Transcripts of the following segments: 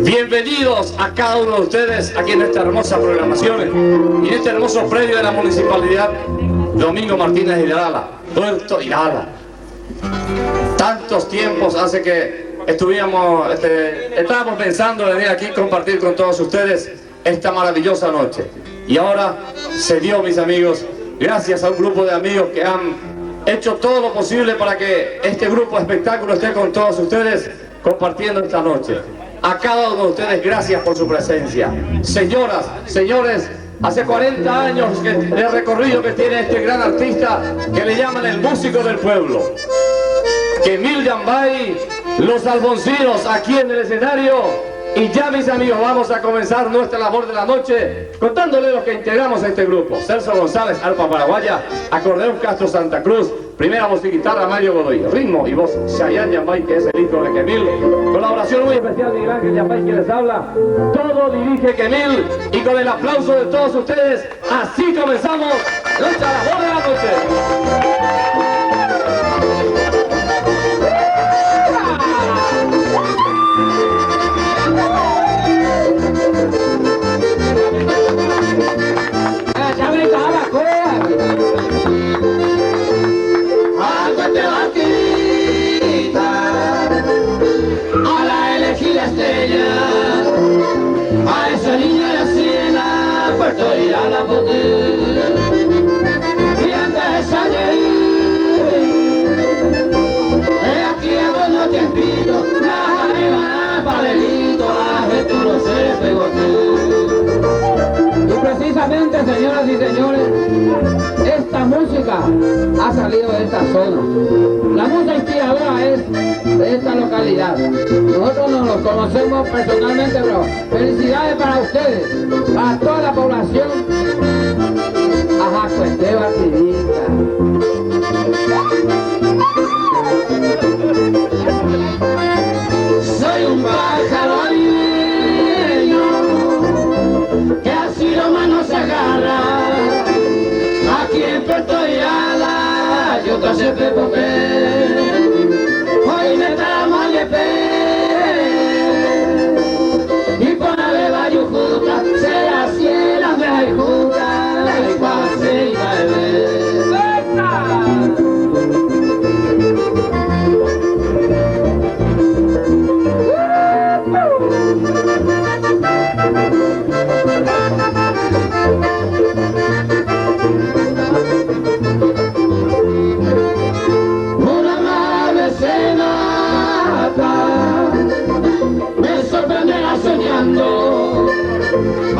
Bienvenidos a cada uno de ustedes aquí en esta hermosa programación y en este hermoso predio de la Municipalidad Domingo Martínez Irala, Puerto Irala. Tantos tiempos hace que estábamos pensando en venir aquí y compartir con todos ustedes esta maravillosa noche. Y ahora se dio, mis amigos, gracias a un grupo de amigos que han hecho todo lo posible para que este grupo de espectáculo esté con todos ustedes compartiendo esta noche. A cada uno de ustedes, gracias por su presencia. Señoras, señores, hace 40 años de recorrido que tiene este gran artista que le llaman el músico del pueblo. Emil Yambay, los Alfonsinos aquí en el escenario. Y ya, mis amigos, vamos a comenzar nuestra labor de la noche contándole los que integramos a este grupo. Celso González, arpa paraguaya, acordeón Castro Santa Cruz, primera voz y guitarra Mario Godoy, ritmo y voz Chayanne Yambay, que es el hijo de Kemil, colaboración muy especial de Miguel Ángel Yambay, quien les habla, todo dirige Kemil, y con el aplauso de todos ustedes, así comenzamos nuestra labor de la noche. A esa niña de la siena, Puerto Irala, y antes de salir, aquí hago no te pido, la arriba, palelito, a tú no se pegó tú. Y precisamente, señoras y señores, esta música ha salido de esta zona. La música inspiradora es de esta localidad. Nosotros no los conocemos personalmente, pero felicidades para ustedes, para toda la población. Ajá, cueste batidita. Soy un pájaro limeño que así nomás no se agarra. Aquí en Puerto Irala yo te sé pepope. Hoy me tramo a y por la beba yujuta se la ciela me ayuda y pase y baile.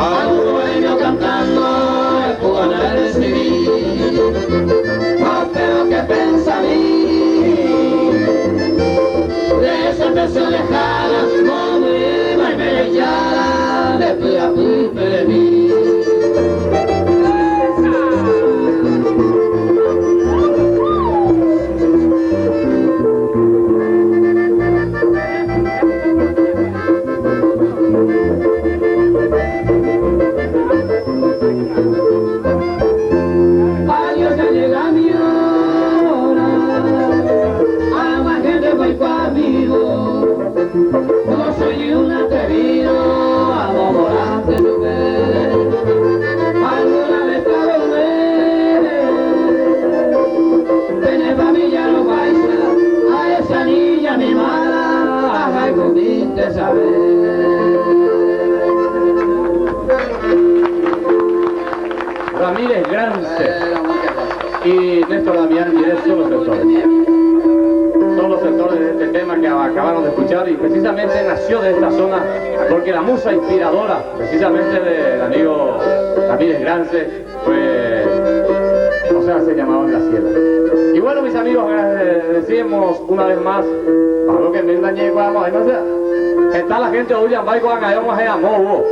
A un dueño cantando el cubana de escribir, no pero que pensa a mí de esa persona lejana, como iba y me ya le fui a de mí. No soy un atrevido, amorante mujer, alguna vez ven pa' Villano Paisa, a esa niña mi mala, haga y comiste saber. Ramírez Grance y Néstor Damián Díez son los sectores. Son los sectores de este tema que acabaron de escuchar y precisamente nació de esta zona porque la musa inspiradora precisamente del amigo Ramírez Grance fue, o sea, se llamaba La Sierra. Y bueno, mis amigos, decimos una vez más, para lo que me engañé, vamos a ver, está la gente de William Baico, vamos a amor,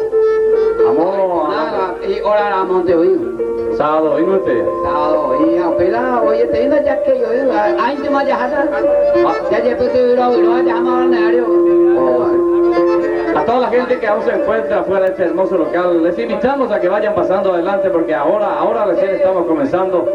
y ahora la Montevideo. Sábado, ¿y no usted? Sábado, y apenas, oye, te digo ya que yo, ay, te me ya después te digo, no, ya me van a toda la gente que aún se encuentra fuera de este hermoso local, les invitamos a que vayan pasando adelante porque ahora recién estamos comenzando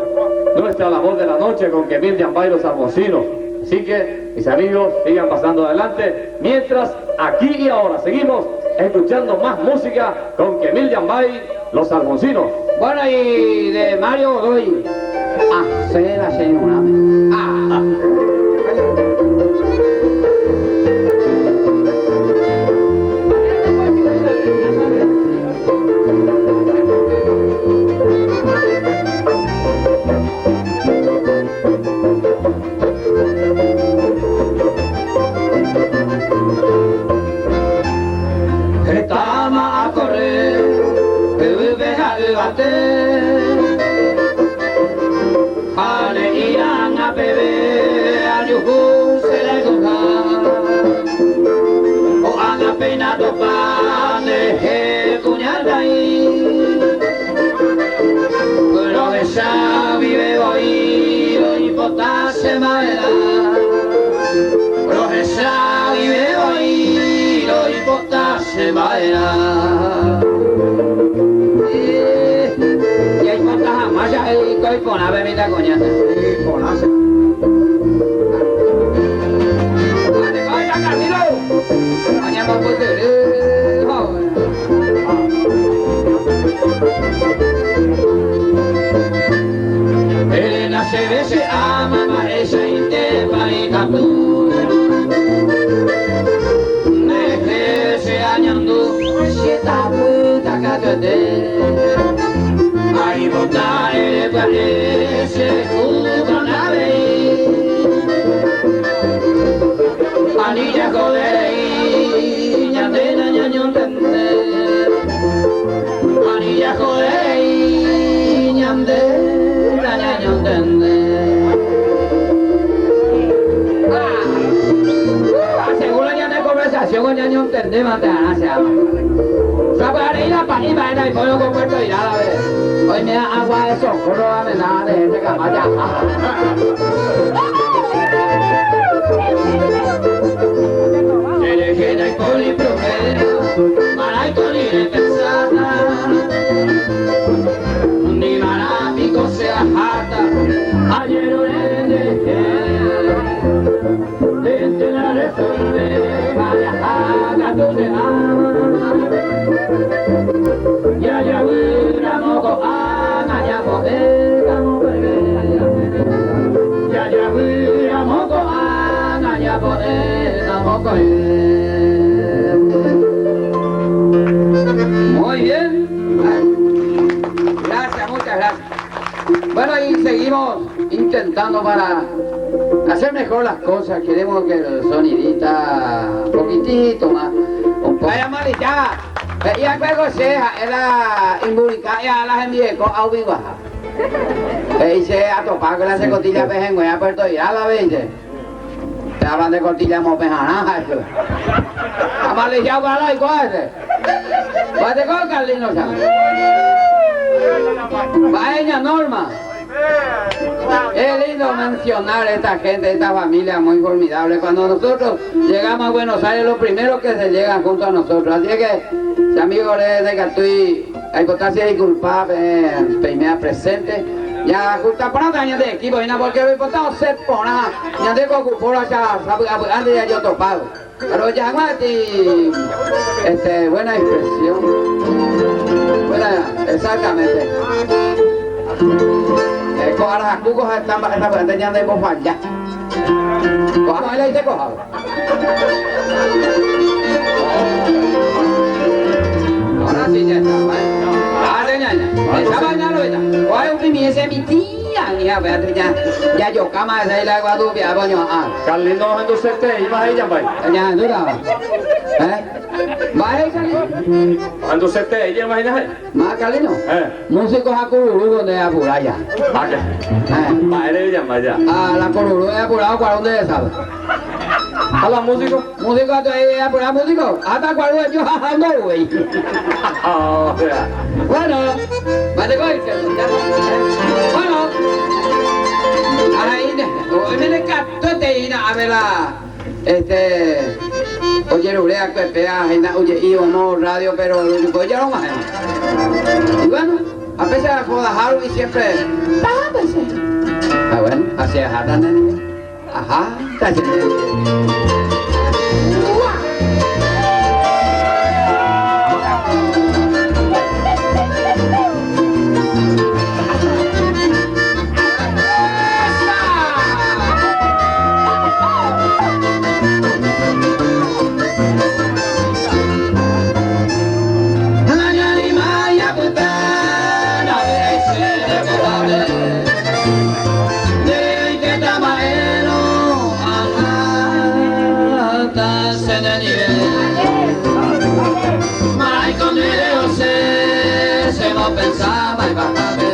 nuestra labor de la noche con Emil Yambay, los Alfonsinos. Así que, mis amigos, sigan pasando adelante, mientras aquí y ahora seguimos escuchando más música con Kemil Yambay, Los Alfonsinos. Bueno, y de Mario Godoy, hacer la señora. Estamos a correr, que vive al bater. Ale irán a beber, a yujú se le coja. O han apenado panes, el cuñal de ahí. Pero de esa vive hoy, hoy potase madera. Pero de esa vive hoy, hoy potase madera. Y hay cuantas amayas ahí, coi pona bebida coñata. Sí, ponase. ¡Vale, coña, Carmelo! Coña, vamos a Elena se ve, se ama, parece intepa y capú. Deje se añando, se taputa cacate. Ahí botar el parece una nave. Anilla joder, ñandena ñañón tende. Anilla joder, ñandena ñañón tende. Según la de conversación con ñañón tende, mantener se ama. Sabaré la panima era y pollo con puerto irá a ver. Hoy me da agua de socorro a me da de gente camaya. Elegida y polipromera, maraiconi de pensada. Ni marapico sea jata, ayer desde la resolve, vaya a gato de ama. Ya ya huira moco ana ya poder camo bebé. Ya ya huira moco ana ya poder camo bebé. Muy bien. Gracias, muchas gracias. Bueno, y seguimos intentando para hacer mejor las cosas. Queremos que el sonidita un poquitito más. Un poco. Vaya malita. Y luego se era imburicada, las envié con aubibaja. Y se ha topado con la secotilla pejengüe a Puerto Irá, la veinte. Te hablan de cotilla mopejana, eso. Amalillado para la igual. Vete con Carlino, ¿sabes? Vaya Norma. Es lindo mencionar a esta gente, esta familia muy formidable. Cuando nosotros llegamos a Buenos Aires, lo primero que se llegan junto a nosotros. Así que, si amigos de Catuy, hay que disculpar, primera presente. Ya, justo para daño de equipo, porque lo importante se pone, ya de ocupó la antes ya yo topado. Pero ya, buena expresión. Buena, exactamente. Cojar las cucos están para esta puerta ya de bofar ya. Cojamos él ahí te cojado. Ahora sí ya está, ¿vale? Ahora ya. Esa vaina lo está. Coge un pimi ese mi tía. Hija, Beatriz ya yo cama esa y la guadupia, coño. Carlino en tu sete, ibas ahí ya, pai. Ya, dura. ¿Va ahí, Carlino? En tu sete, ella imaginas. ¿Más, Carlino? Músicos a Curulú donde es Apuraya. ¿A qué? ¿Va eres ya, vaya? A la Curulú es Apurado, ¿cuál dónde sabe? ¿A los músicos? ¿Músicos es Apurado, músicos? ¿Hasta cuál es yo? No, güey. Bueno, vale, güey. Bueno. Ahí, hoy me le captó a ver la... Oye, Urea, Pepea, oye, y o no, radio, pero pues ya no más. Y bueno, a pesar de Haru y siempre. Ah, bueno, así es, ajá, está Mai con José se no pensaba y bastante.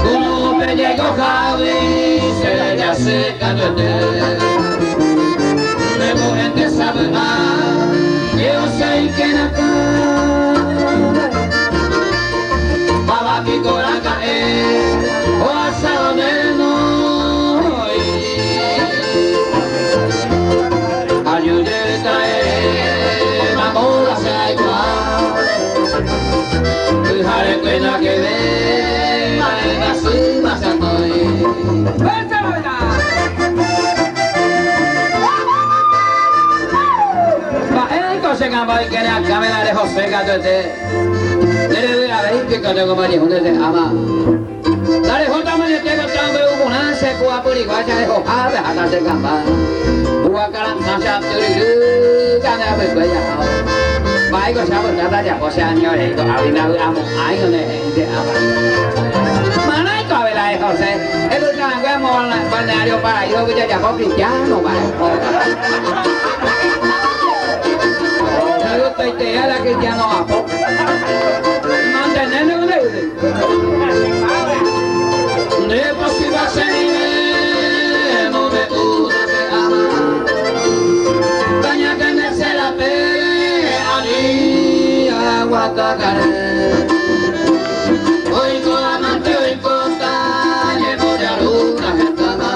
Como me llegó Javi, se ya se cayó en él. Luego gente sabe más, que yo sé que naca. Baba mi cora caer, o asado de no. Cuenta que ve, la suma se estoy. ¡Vete a bailar! Va, cosa que va a querer acá me la de José Catoete. Dele de la vez que tengo varios juntos de ama. Dale juntos me tengo tan veo una secua por igual ya dejo a ver hasta se camba. Huacaran sancha turiru, cana me cuella. Baik kok siapa kata ya kok seanyo itu awina amu ayo nih mana itu awila itu saya itu kan gue mau balneario para itu gue jadi apa cristiano para itu tete ada cristiano apa mantener udah de posible ser no me pude amar banyak kan se la pena aguantacare hoy con amante hoy con llevo de luna gentama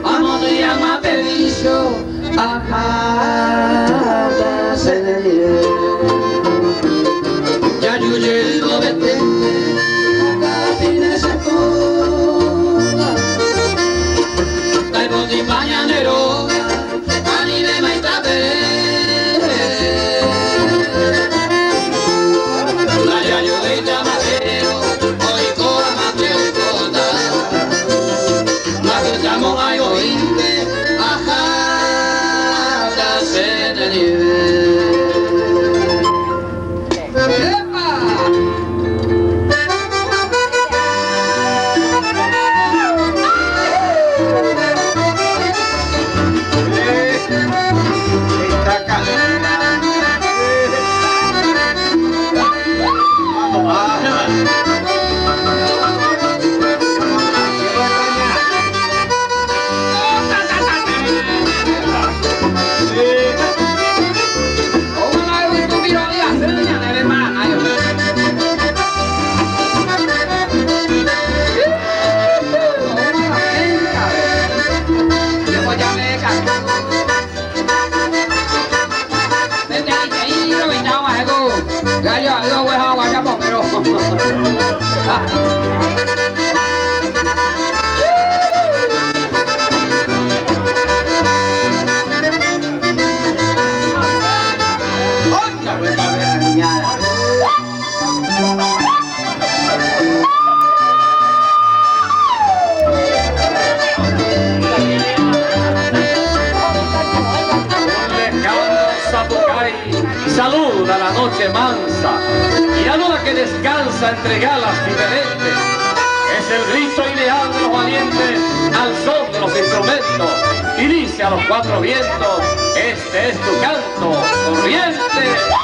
vamos de llama pedicho a cada serie ya yo llego vete capine se toda caigo de mañanero anime maitabe Saluda la noche mansa y a luna que descansa entre galas diferentes. Es el grito ideal de los valientes al son de los instrumentos y dice a los cuatro vientos, este es tu canto, corriente.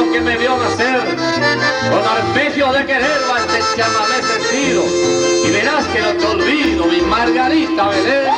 lo que me vio nacer, con arpegio de quererla te chamamé sentido, y verás que no te olvido, mi Margarita Belén.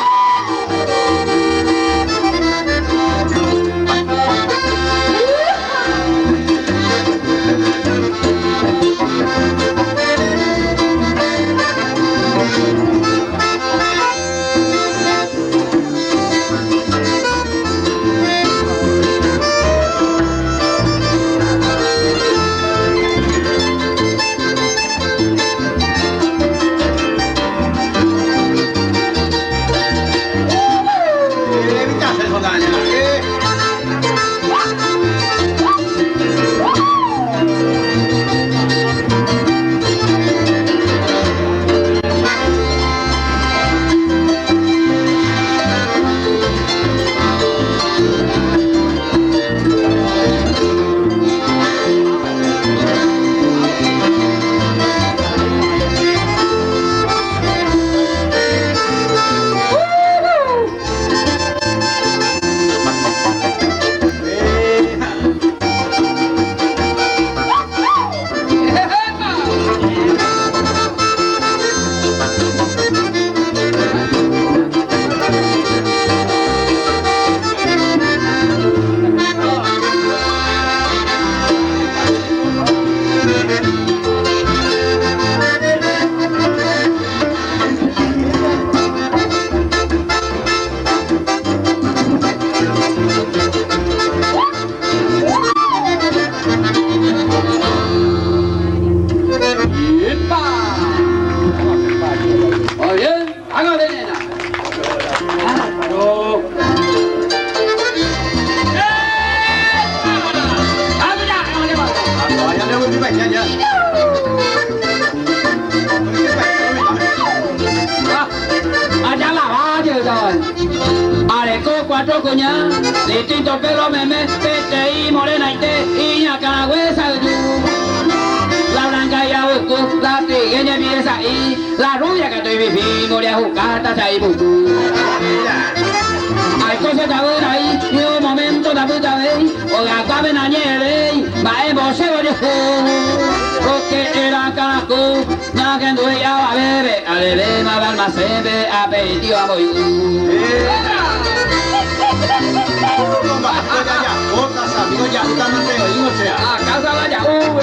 Cuatro cuñas, distintos pelos, meme, PTI, morena y te, iña, canagüesa, la blanca y la busco, la trigueña empieza ahí, la rubia que estoy viviendo, le ajucata, ahí busco. Hay cosas que ver ahí, y un momento de puta vez, o la caben a nieve, va en bolseo de porque era canaco, na que anduve ya va a beber, a beber, ma va almacén, aperitivo a voy. A casa la Yahoo.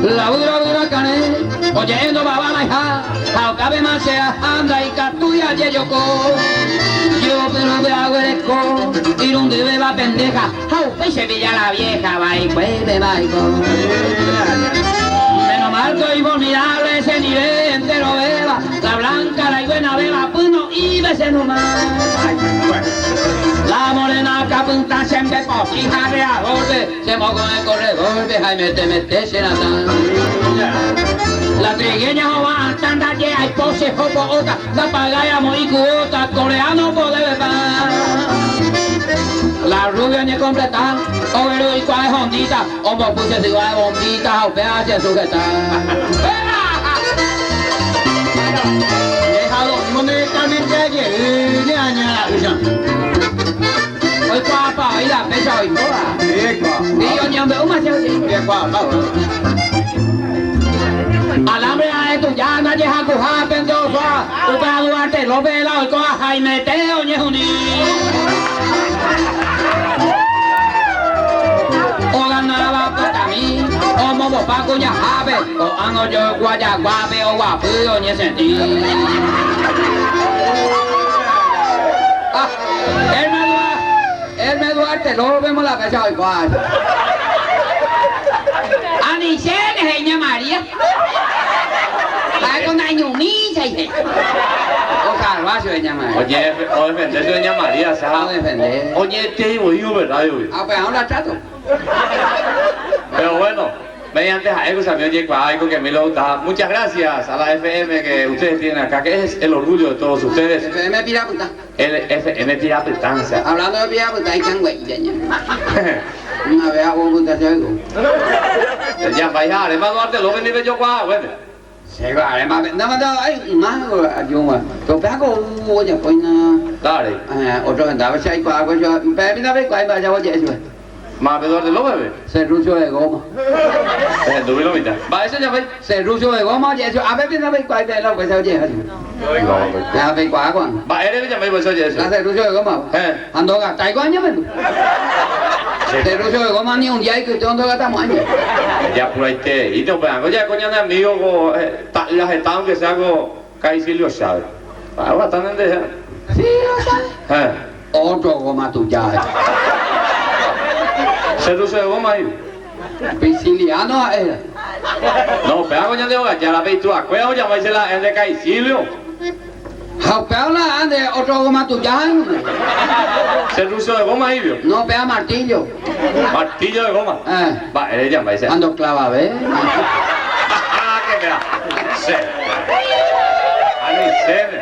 La dura cané, oyendo babana hija, a cabe masea, anda y catuya yeyoko. Yo pero de agüereco, y donde beba pendeja, au peixe pilla la vieja, va y puede va y con. Menos mal que inolvidable ese nivel entero beba, la blanca, la buena beba, puno y bese nomás. La morena que apunta siempre poquija de agorde, se moco en el corredor, deja y mete senata. La trigueña jova tanda que hay pose jopo otra, la pagaya muy cuota, coreano puede beber. La rubia ni completa, o el y cuál es hondita, o me puse si va bombita, o pedazo sujeta. Déjalo, monetamente ayer, de añada, hoy guapa, hoy la pesa hoy toda. Y yo ni hombre, una se oye. Alambre a esto ya no llega a cojar pendosa, o para Duarte lo vela hoy coja Jaime Teo ni uní. O ganaba para mí, o momo pa cuña jave, o ando yo guaya guape o guapo ni sentí. Hermes Duarte, lo vemos la fecha hoy cual. Anicene, señora María. Va con año misa y o Carvacio, señora María. Oye, o defender doña María, ¿sabes? No defender. Oye, te digo yo, ¿verdad? Ah, pues aún la trato. Pero bueno, mediante algo también llegó algo que a mí lo da. Muchas gracias a la FM que ustedes tienen acá, que es el orgullo de todos ustedes. FM Piraputa. El FM Piraputanza. Hablando de Piraputa, hay que güey, una vez hago puta algo. Ya, vaya, además Duarte, lo ven y yo, guau, bueno. Se va, además, no, hay más, yo, tôi bé có mua nhà coi Dale. otro andaba si hay cuadro, yo, pero mira, ve cuál va ya voy a decir. Mapedor de lo bebé. Serrucho de goma. Tuvilo mitad. Va, ese ya ve. Serrucho de goma, ya eso, a ver, mira, ve cuál de lo que se oye. Ya ve cuadro. Va, eres ya me voy a oye eso. La serrucho de goma. Ando a gastar coño, men. Serrucho de goma ni un día que usted ando a gastar moño. Ya por ahí te, y te operan. Ya coño de amigo, las estaban que se hago Caicilio Chávez. Ahora están en dejar. Sí, lo sabes. Otro goma tuya. Serrucho de goma ahí. Pisciliano era. No, pero coño de hogar, ya la veis tú, acuérdate, ya vais a la en de Caicilio. Pero la ande otro goma tuya. Serrucho de goma ahí, vio. No, pega martillo. Martillo de goma. Va, eres ya vais a. Ando clava, ¿ves? Ah, qué pena. Sí. A mi sede.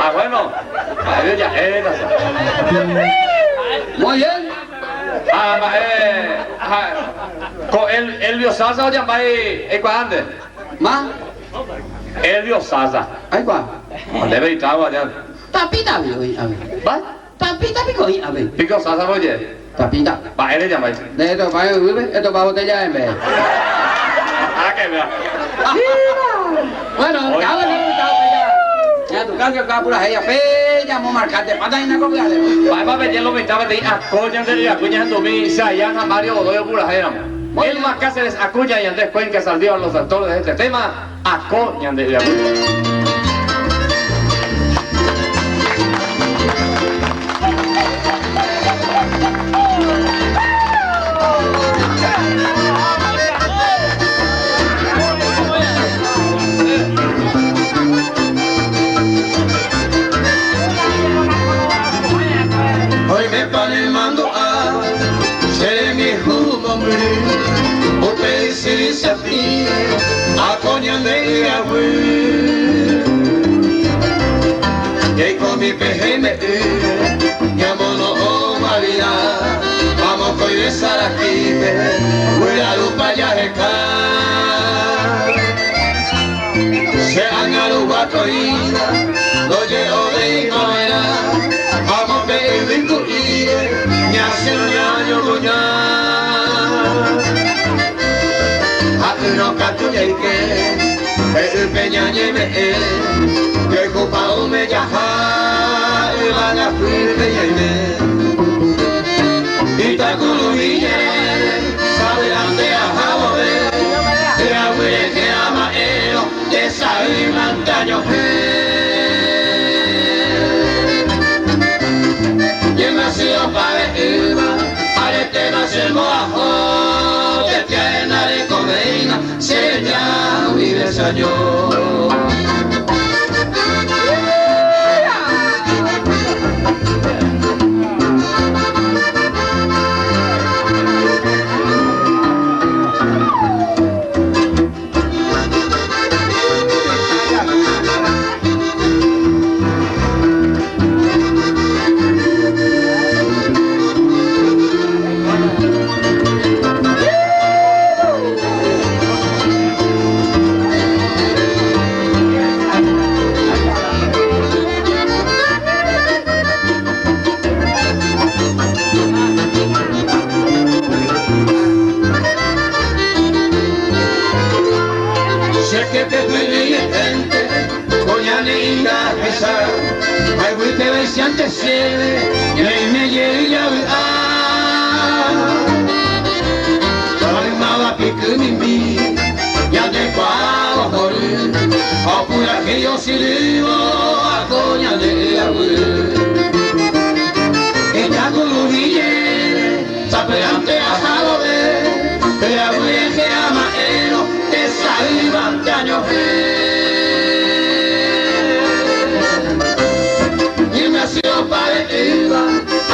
Ah, bueno. Eres ya, eres ya. Muy bien. Elvio Sasa ya va ahí cuándo. ¿Más? Elvio Sasa. ¿Hay cuál? Debe ir agua ya. Tapita, a ver. ¿Va? Tapita, pico, a ver. Pico Sasa, oye. Tapita. Va, eres ya va. De esto para botella en vez. Ah, qué bien. Bueno, ya tu casa acá pura ella, llamo marcarte, pata y una copia de. Va a ver lo que estaba de Acoña de Acuña en Domín, Sayana, Mario Godoy, pura éramos. El más Cáceres, Acuña y Andrés Cuenca saldieron los actores de este tema, Acoña de Acuña. Hoy me están animando a ser mi hombre, porque se dice así, a coña de agüe. Y ahí con mi PGM, llámonos María, vamos a regresar aquí, fuera luz para allá de acá. Se han a los guatos y lo llevo de cadera. Vamos a ver tu ire, me hace un año doña. A tu no catuya y que, el peñañe me que copa me yaja, el ala firme y me. Y ta culubille, sabe dónde a jabove, que abuele que ama ero, que sabe mantaño. El moajo te tiene de comeina, se ya vive el señor. Si antes se y ahí me llega a la pique mi ya de cuajo a pura que yo si vivo a coña de agüe ella con los billetes sapeante a jalobe que agüe que ama ero que saliva antaño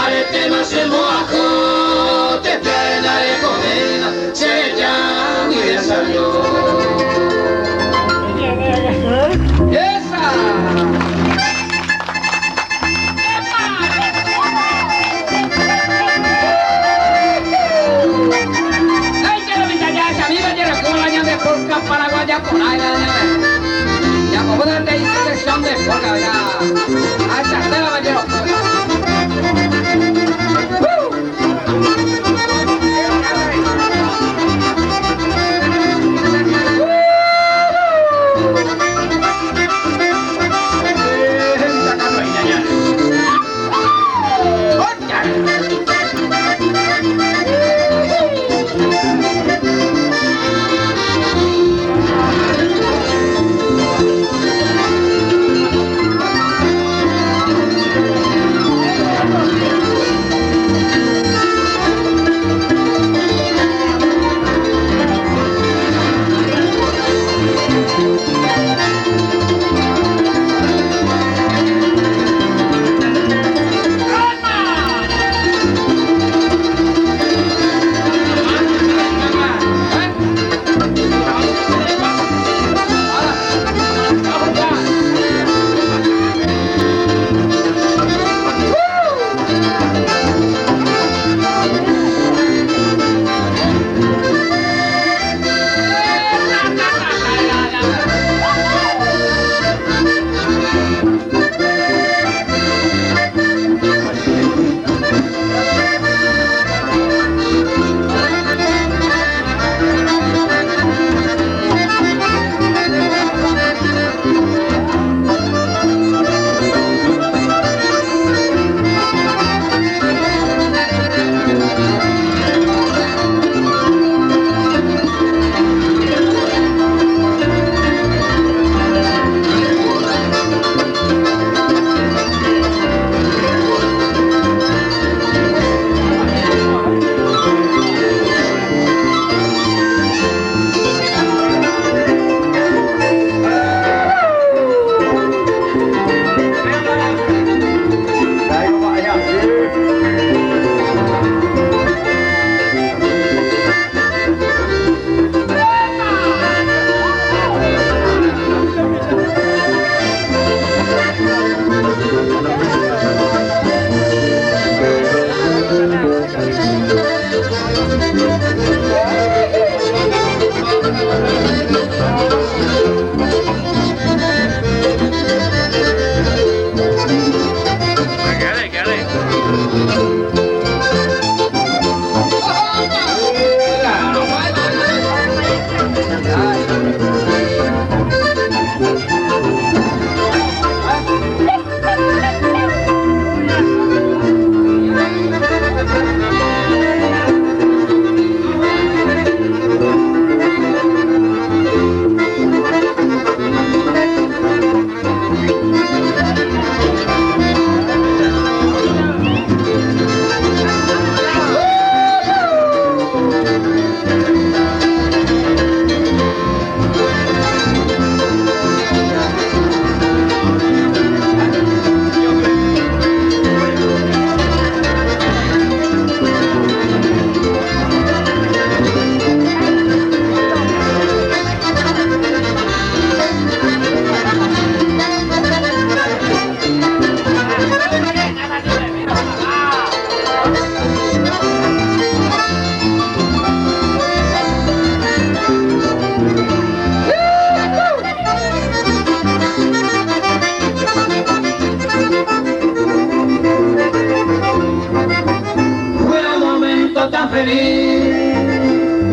arete más el moajo, te trae la de comida, se llama y desayó. ¡Esa! ¡Ay, que lo viste ya! ¡Amigo, ya como la de porca paraguaya! Ya como no te hice selección de poca, ya. Hasta te la metieron.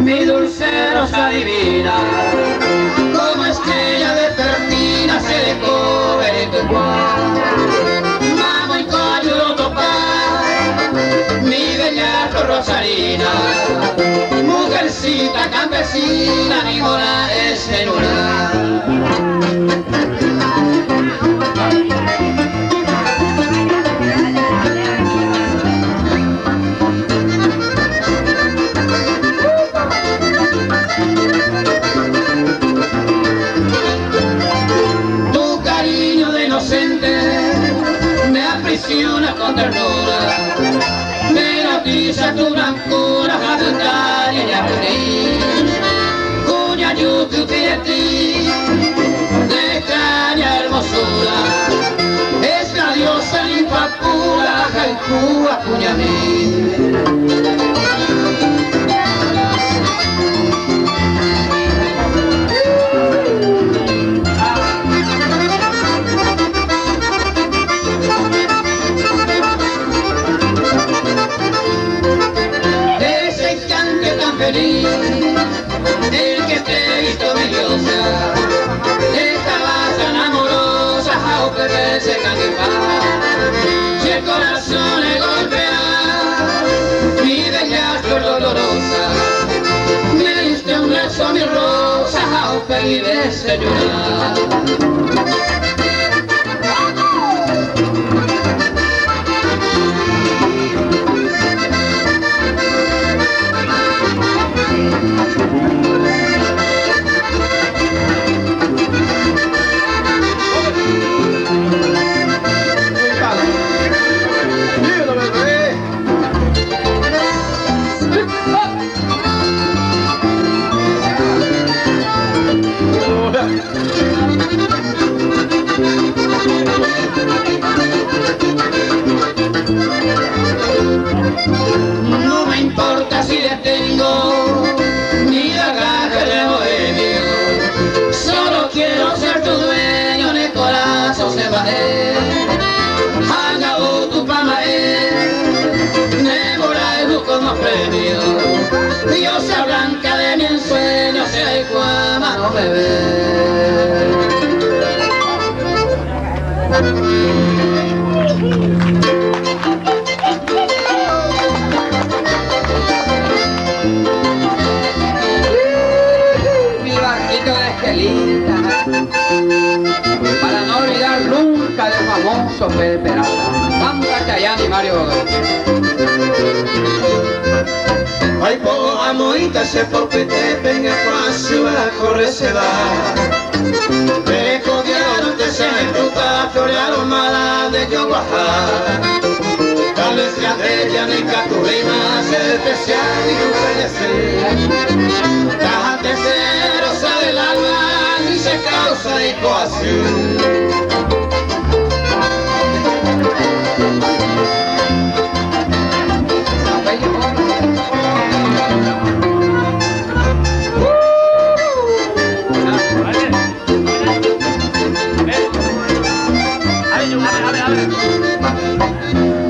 mi dulce rosa divina, como estrella de pertina se le cobre en tu igual. Vamos y coño topar, mi bella rosarina, mujercita campesina, mi mora es en con ternura, me noticia tu blancura, jadutaria y aburrí, cuya yutu ti, de extraña hermosura, es la diosa limpa pura, jaicúa, cuña mí. hace llorar. No me importa si le tengo ni la gaja de bohemio, solo quiero ser tu dueño en el corazón se va acabó tu pama Nebora y busco más premios, diosa blanca de mi ensueño, sea el cuama no me ve. Para no olvidar nunca del famoso Pérez Peralta, Santa Chayán y Mario Godoy. Ay, poco amorita se popete, venga cuando a correr se va. Me codiaron de se me fruta, florearon malas de yo bajar. Tal vez la de ella ni catulima, se especial y un Cájate cerosa del alma, ni se causa de coacción.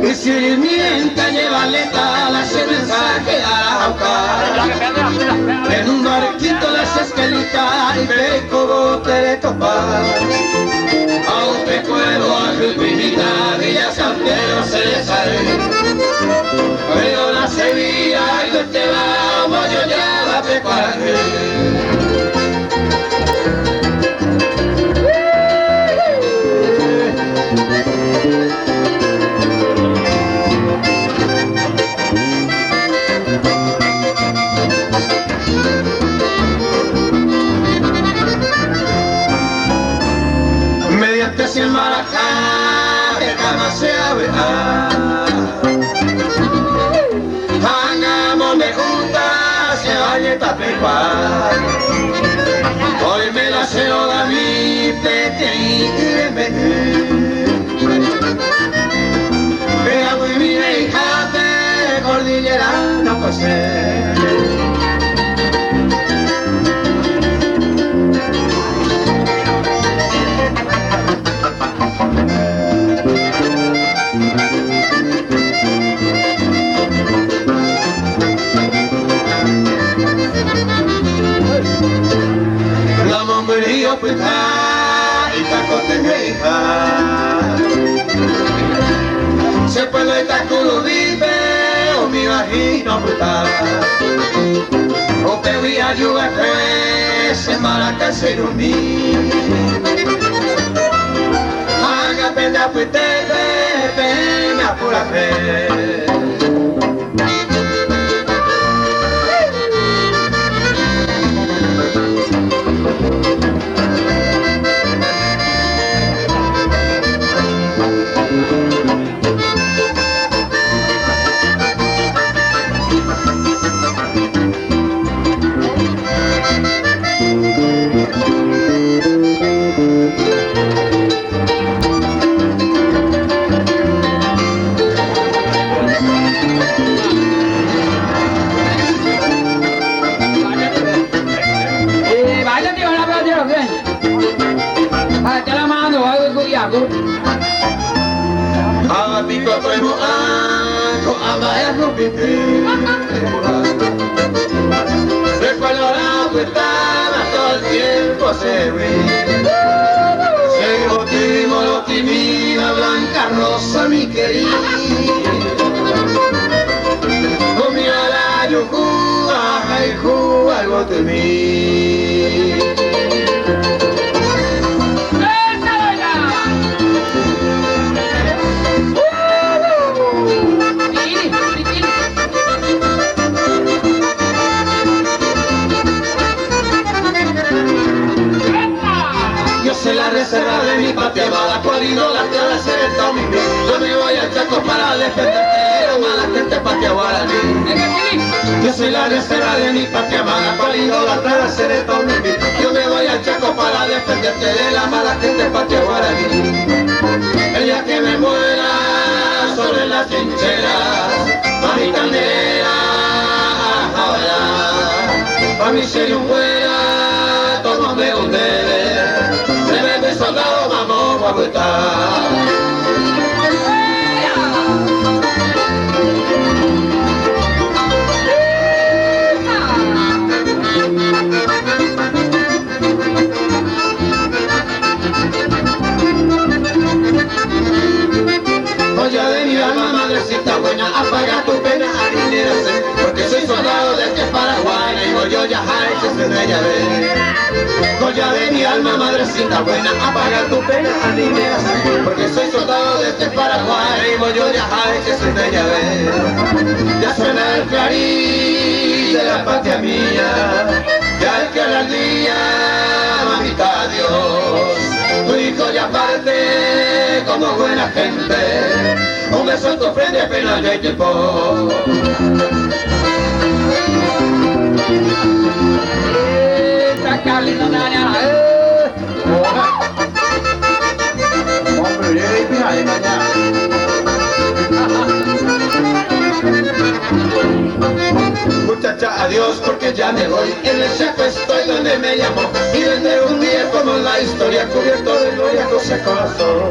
Y si mienta lleva letal, hace mensaje a Arauca. En un barquito las esquelitas y peco bote de topar. A un pecuero a Jupinita, Villa San Pedro se le sale. Pero la Sevilla y tú te vamos, yo ya la pecuaje. Mediante sin maracá, que cama se abre. Hagamos me juntas, se vaya tapecuar. Hoy me la cero da mi pequeña. Vea muy bien, hijate, cordillera no posee. La mombería pues y tacote hija se puede estar culo vive o mi vagina puta o te voy a ayudar pues en Maracay se dormí haga pena pues te pena por la fe. Pico tuemo anco amaya rupite recuerdo la puerta todo el tiempo se ve seguimos timo lo timida blanca rosa mi querida conmigo la yucuba y juba algo de mí. la reserva de mi patria amada, cual idolatrada seré todo mi vida. Yo me voy al Chaco para defenderte de la mala gente patria guaraní. Yo soy la reserva de mi patria amada, cual idolatrada seré todo mi vida. Yo me voy al Chaco para defenderte de la mala gente patria guaraní. El día que me muera sobre las trincheras, mami candela, pa' mi serio fuera, tómame un debe, tremendo soldado, vamos a aguantar. Joya de mi alma, madrecita buena, apaga tu pena, alinérase, porque soy soldado de este Paraguay, y voy yo ya se de llave. Joya de mi alma, madrecita buena, apaga tu pena, alinérase, porque soy soldado de este Paraguay, y voy yo ya se de llave. Ya suena el clarín de la patria mía, ya el que al día, mamita Dios, tu hijo ya parte como buena gente, un beso en tu frente apenas ya hay tiempo. Está lindo, Daniela. Hombre, llega y final de mañana. Muchacha, adiós porque ya me voy. En el Chaco estoy donde me llamó, y desde un día como la historia cubierto de gloria José Corazón.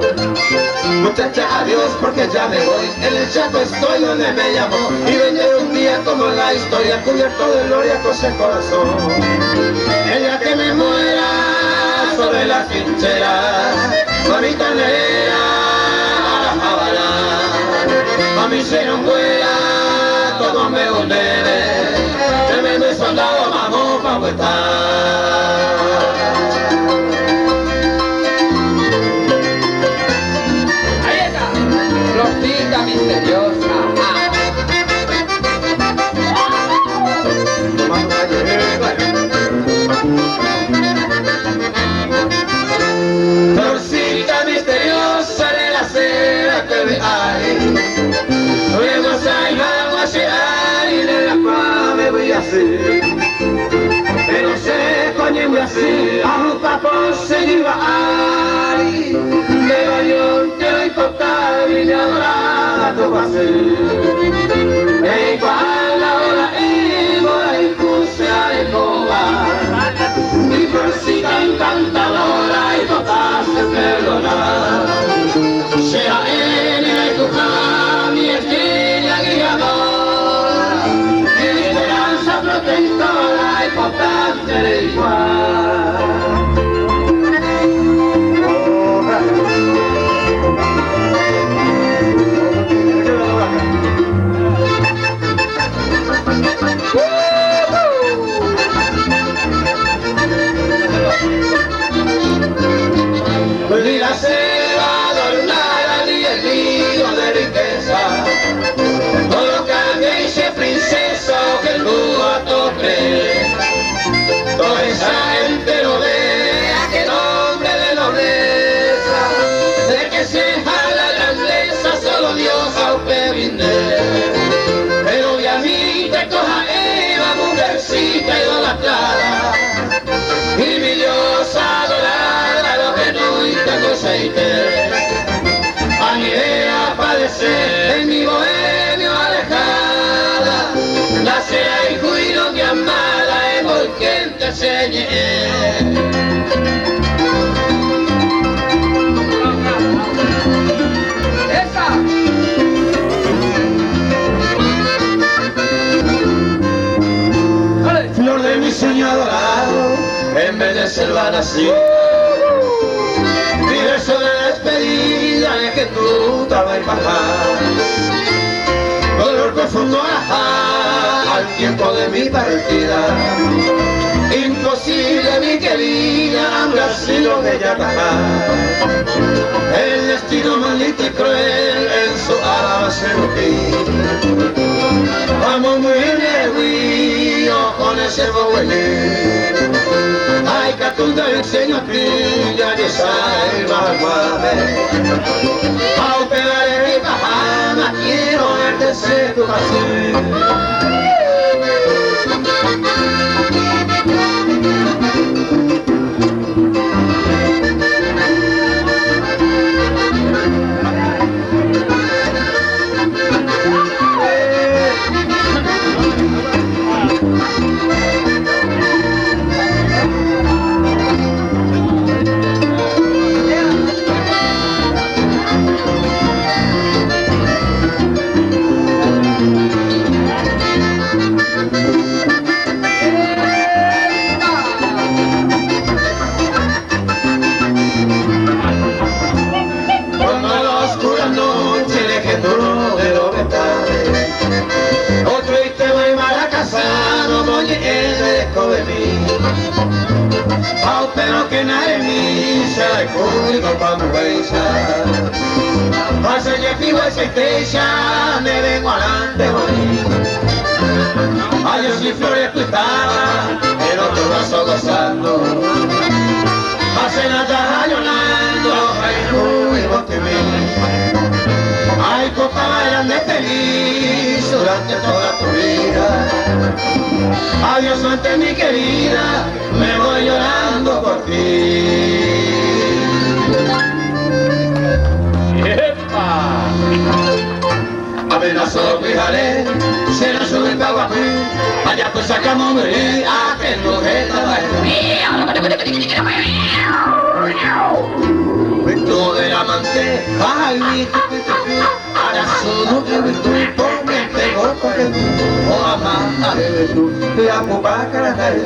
Muchacha, adiós porque ya me voy. En el Chaco estoy donde me llamó, y desde un día como la historia cubierto de gloria José Corazón. El día que me muera sobre las trincheras, mamita negra, mami se no muera, todo me hunde, tremendo soldado, vamos pa' aguantar. Ahí está, Rosita misteriosa. Rosita misteriosa de la cera que me hay, luego hay agua a llegar y de la cual me voy a hacer, pero sé coño voy a hacer a un papo se lleva ahí, de bañón te voy a cortar y me adorada tu pase, e igual ahora y voy y puse a escobar, mi Rosita encantadora y total se perdonar, sea en el Tucán mi estrella guiadora, mi esperanza protectora y potente de igual. Ni la selva adornada ni el nido de riqueza, todo cambia y se princesa o que el mundo cree. Toda esa gente lo ve, aquel hombre de nobleza, de que se jala la grandeza solo Dios aunque brinde. Pero y a mí te coja Eva, mujercita idolatrada, y mi diosa adorada, lo que nunca conseguiré. A mi idea padecer en mi bohemio alejada, la sea y cuido mi amada, en quien te enseñé. Flor de mi sueño adorado, en vez de selva nací, mi verso de despedida es que tú te vas a bajar, dolor profundo al tiempo de mi partida, imposible mi querida habrá sido de ella atajar, el destino maldito y cruel en su alma se rompí, vamos muy bien con ese bobelé. Ay, catunda el señor ya yo sabe Au pegaré Bahama, quiero verte ser tu pasión. Pero que nadie me se el público para mi huesa. Hace que vivo esa estrella, me vengo adelante bonito. Ay, yo sí flores estaba, el otro brazo gozando. Hace nada llorando, ay, no, y vos te vi. Ay, copa grande feliz durante toda tu vida. Adiós suerte mi querida, me voy llorando por ti. Apenas solo fijaré, se nos sube el Caguapí, allá pues sacamos morir, a que no estaba Vento del amante, ay, ahora solo que me estoy poniendo porque tú, oh amada de tú, la copa caracol.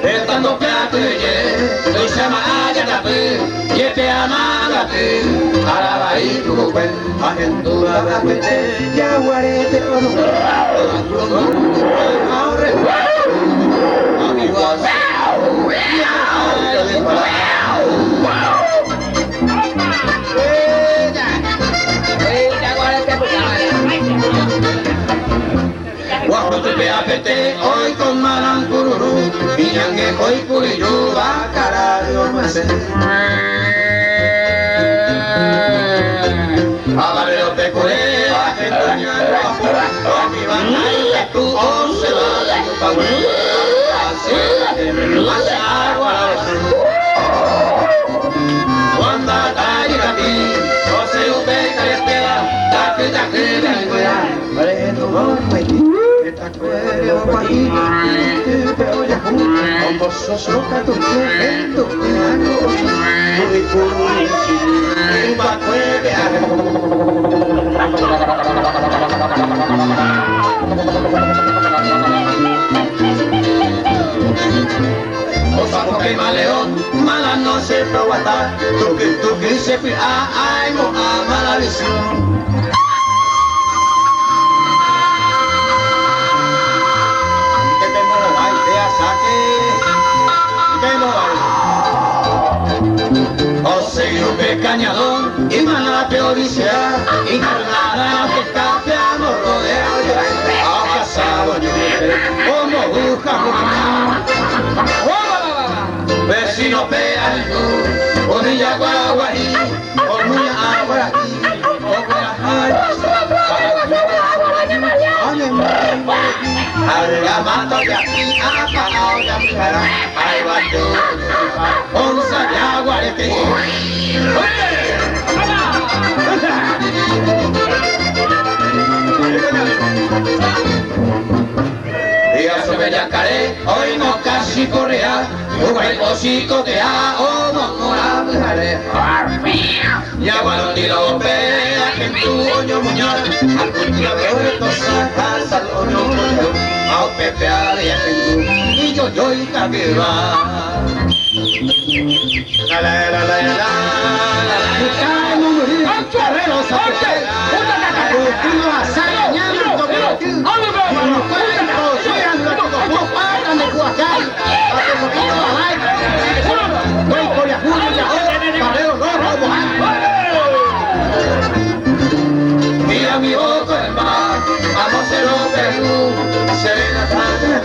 Estando plato y soy samaya tapé, y te amaba te, ahora ahí tu copén, agentura la pete, ya guarete o no, ahora amigos, Guapo te peapete, hoy con Malancururú, Piñangue, hoy Curiyú, Bacarario, Macé. Abarreo te curé, Ajendaño, a mi banda y tú, once balas, tu pagüe, así, te me pasa agua a la Cuando talle a ti, no se ube caretera, ta que la encuera, vale tu nombre. Tacuere o guajito, te voy a juntar, con vos soca tu cuento, muy y pacuere Osapo que maleón, mala no se probatar, tú que se fui, ay, mo ama la visión. Cañadón y Manate Odisea y Jornada que escapeamos rodeo a casado yo como busca vecino pea el tú Bonilla Guaguarí o muy agua aquí o la mata de aquí a parado de Amijara ahí va tú onza de agua de ti Diga sobre Yacaré, hoy no casi correa, un huevocito de a o no mora mujaré. Ya cuando tiro pea, que en tu oño muñar, al cultivo de cosas, al salón muñar, a un pepear y a tu, y yo y capiva. La la la la la la carreros a Mira mi boca el mar, vamos a ser Perú, serena tarde.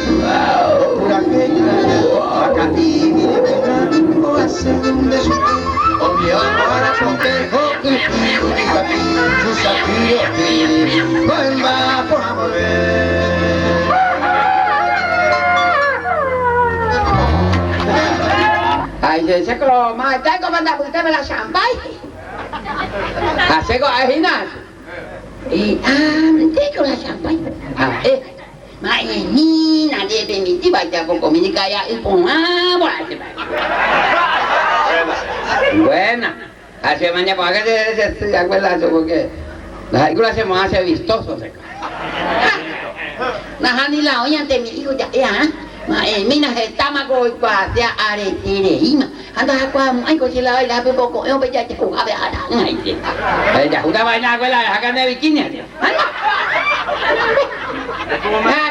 dice, se lo más tengo para usted me la champagne. Hace con Agina. Y tengo la champagne. Mà nhìn là đi bên mình tí bài chả có mình cái ya ít phong bỏ lại thế buena hace mañana para que se acuerda eso porque las películas se van a hacer vistosos na hani la oye ante mi hijo ya mà mina está mà coi qua ya are tire ima anda qua ai có chỉ là ai là bên bộ em bây giờ chỉ cũng áp à đã ngày gì bây giờ chúng ta bay ra quay lại hai cái này bikini à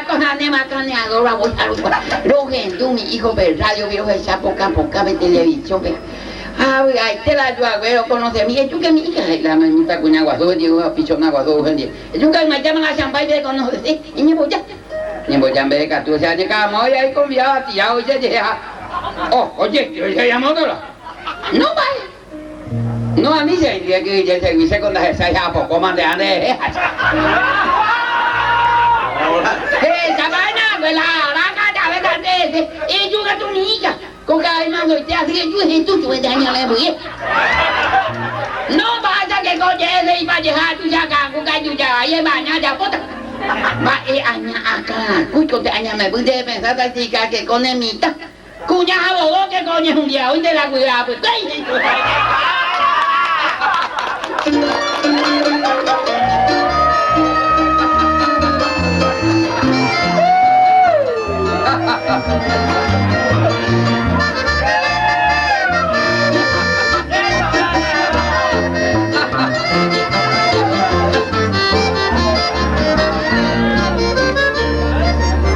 con ane macane ahora voy a Rogen, tú mi hijo ve radio, veo esa poca ve televisión, ve. Ay, te la yo agüero conoce a mí, tú que mi hija, la mamita con agua dos, digo, pichón agua dos, gente. Tú que me llaman a champán de conocer, y me voy ya. Me voy a ver que tú se has llegado, hoy hay conviado, tía, oye, ya. Oh, oye, ¿se llamó todo? No, vaya. No, a mí se dice que ya se dice con las esas poco más de ande. Esa vaina, pues la cara, ¿verdad? Y yo que tu niña, con que hay más de usted, así que yo es tú, tú me dañas la mujer. No pasa que coche ese y va a llegar tu saca, con que yo ya, y baña ya puta. Va aña acá, cuyo te aña me pude pensar así que con el mitad. Cuya abogó que coño es un día, hoy te la cuidaba, pues.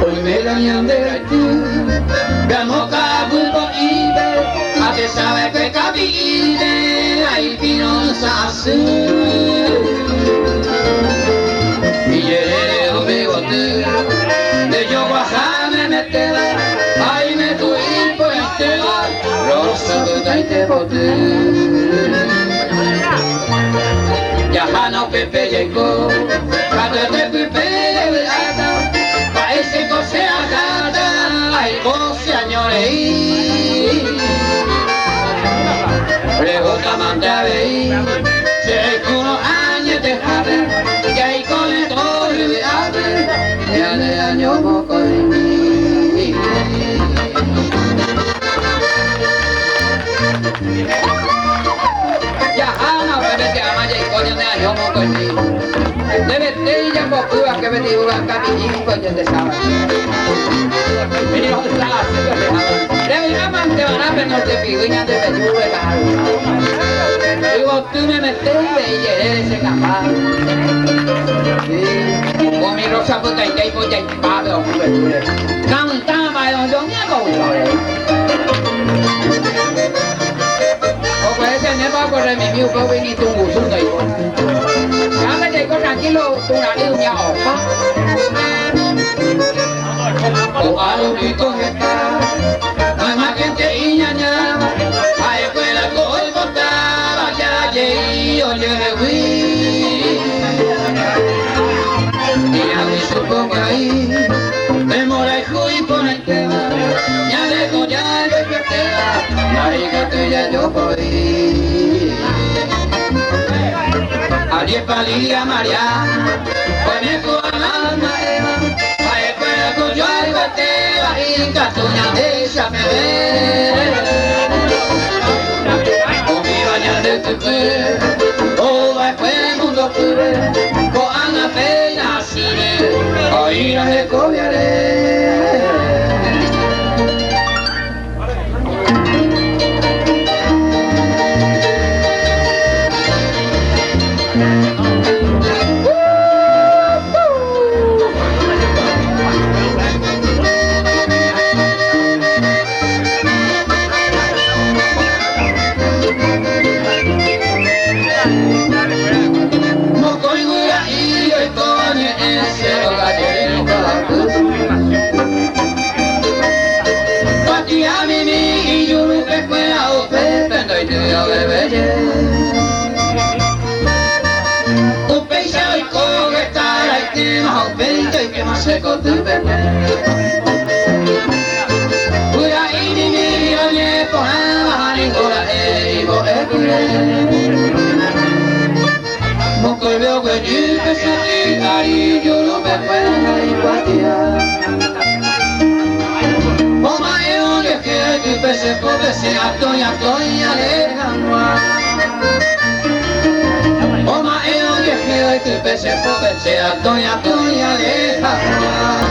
Hoy me dañan de Haití, gamo cabuco y ve, a te sabe que cabide, ahí vino sasú. Y llegué a bigote, de yo guajame me tela, ahí me tuí por el tela, rosa de y te boté. Ya no pepe llegó, cuando te pepe de ata, pa ese cose agata, ay cose añoreí. Pregunta manda veí, se cuno años de jave, y ahí con el torre de ave, ya de año moco de mí. Ya no bebe que ama y coño de año moco de mí. Debe ter ya por pura que me digo la caminito coño de sábado. Vení no está así que le hago. Debe una mante van a penar de piguiña de peñudo de caro. Digo tú me metes y eres ese capaz. Con mi rosa puta y te voy a impar de hombre dure. Cantaba yo ni hago o puede tener para correr mi mío, pero vení tú un gusto y por. Ya me llegó tranquilo, tu nariz me ahoga. O a lo rico que está, no hay más gente y ñañaba, a escuela coy botaba, ya llegué, oye, güey. Y a mí supongo ahí, me mora y juy con el tema, ya dejo ya el despertera, la hija tuya yo voy. Adiós palía María, pues me fue a la alma Eva, a escuela con yo al bateba y catuña déjame ver. Con mi bañar de tu fe, o va después el mundo pure, con Ana pena así, ahí la recobiaré. Un peixe y con estar ahí te más y que más seco te bebé. Pura y ni mi oye por tôi biểu quê như cái xe đi ta đi dù nó bè quê hay quá tia ô mà yêu để kia cứ bê xe à tôi alejamos ô mà yêu để kia cứ bê xe à tôi alejamos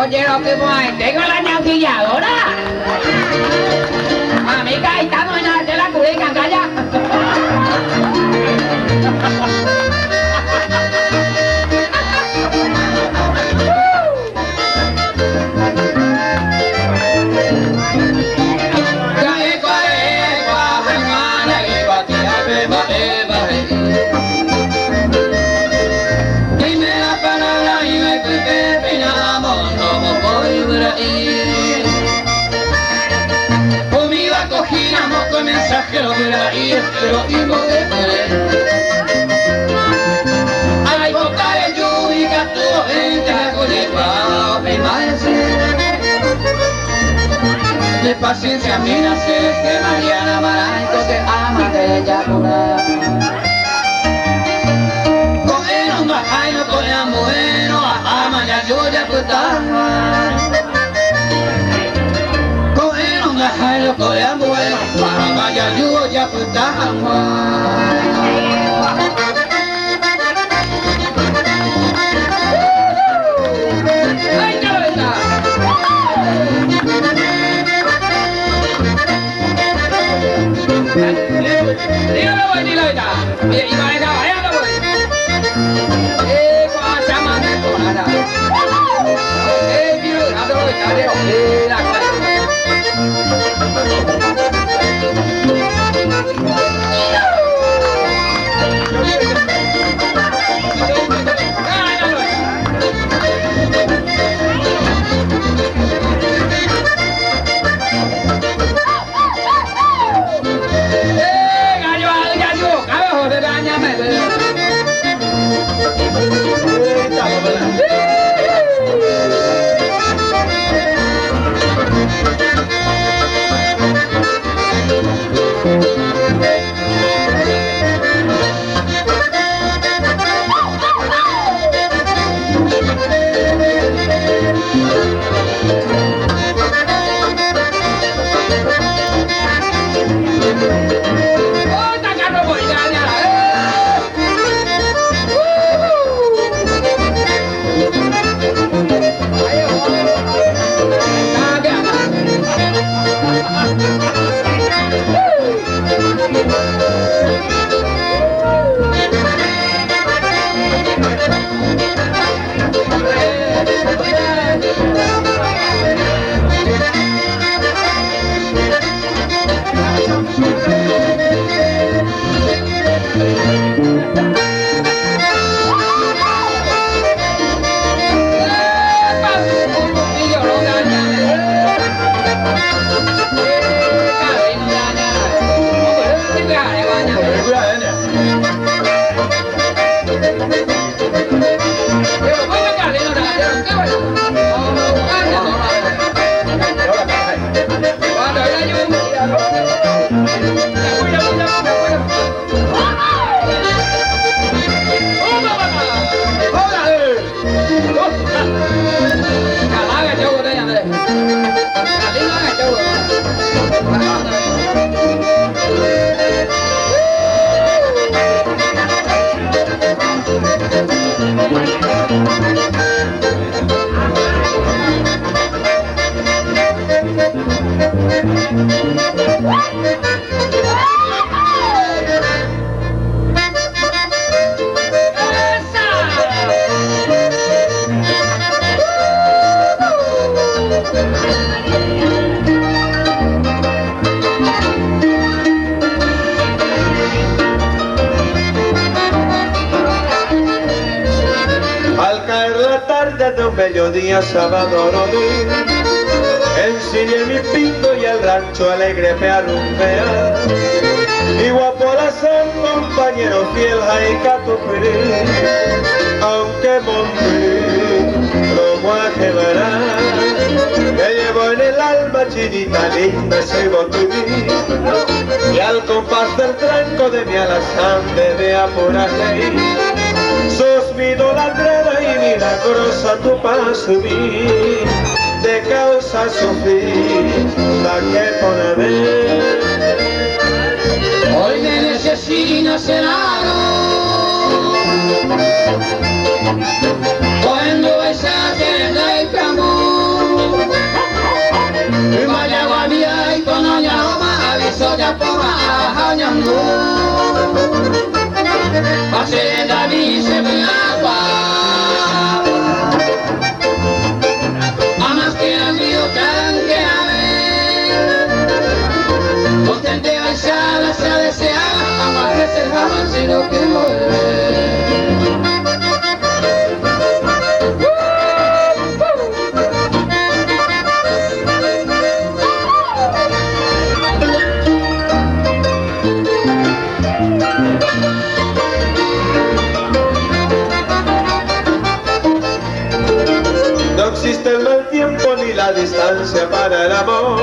Oye, lo que voy, tengo la ñauquilladora. Amiga, y estamos en la de la curica, calla. Conmigo acogíamos con mensajero por ahí, pero digo de querer. Ay, botar el yudica, todo gente con el pao, me parece. De paciencia, mira, sé que Mariana Maranco te ama de ella curar. Con él no baja y no con el bueno, ama ya yo ya puta. Hãy subscribe cho kênh Ghiền Mì Gõ để không bỏ lỡ những video hấp de un bello día sábado rodí, enseñé mi pinto y el rancho alegre me arrumbea. Y guaporazón, compañero fiel, jaicato feliz, aunque morí, lo voy a quebrar. Me llevo en el alma chinita linda ese botubí, y al compás del tranco de mi alazán de apuraje, sos mi idolatrada y milagrosa tu paso vi, de causa sufrí, la que ponerme. Hoy me necesita Senado, cuando esa tienda y amor, y vaya guavía y con oñama, aviso ya por ajañando, pase la vice mi agua, a más que a mí o tanque a ver, contente baixada se deseaba, a más que se jaban sino que volver. No existe el mal tiempo ni la distancia para el amor.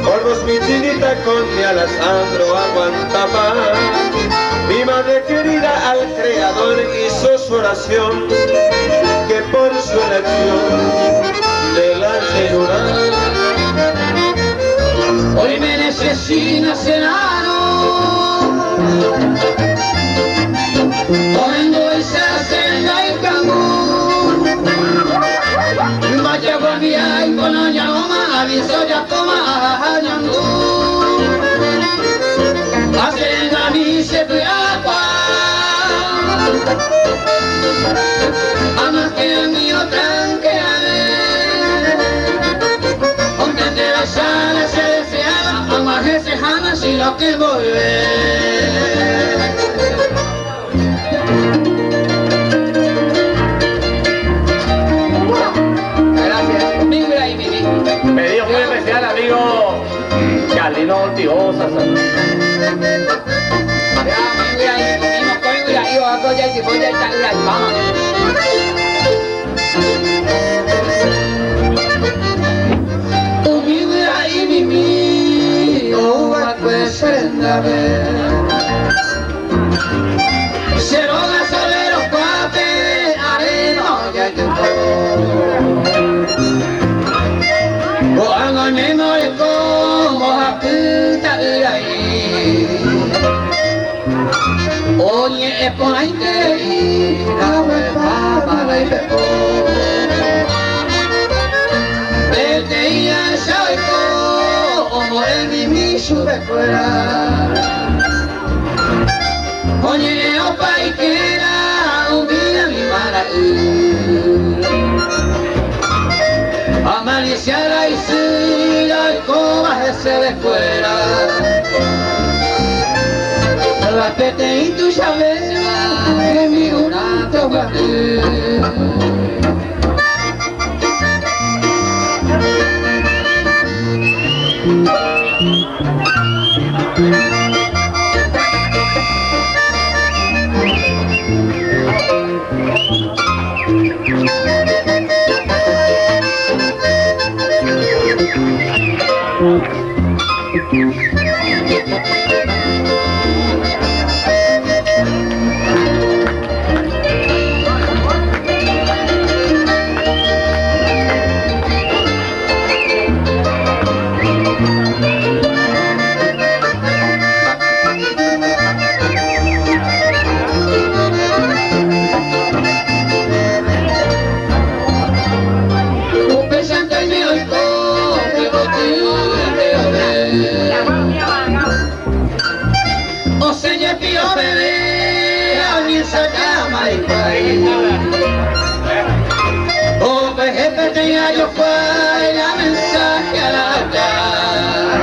Por vos mi chinita con mi Alessandro aguanta paz. Mi madre querida al Creador hizo su oración, que por su elección de la llorar. Hoy me necesita Senado, cuando esa senda y cangú, vaya guardia y con oñama, aviso ya toma añangú, hacienda mi se agua, a más que el mío tranque a ver, aunque de la sala se deseaba, a más que se jamás y lo que volver. Pedido muy especial, amigo Carlino Ortigosa. Oye, por ahí te la hueva para el pepo. Vete y al sabico, como el mimi sube fuera. Oye, opa y quiera, olvida mi mala. Amaliciar y si la alcoba se de fuera. Repete y tú sabes que mi una te va a yo fue la mensaje a la altar.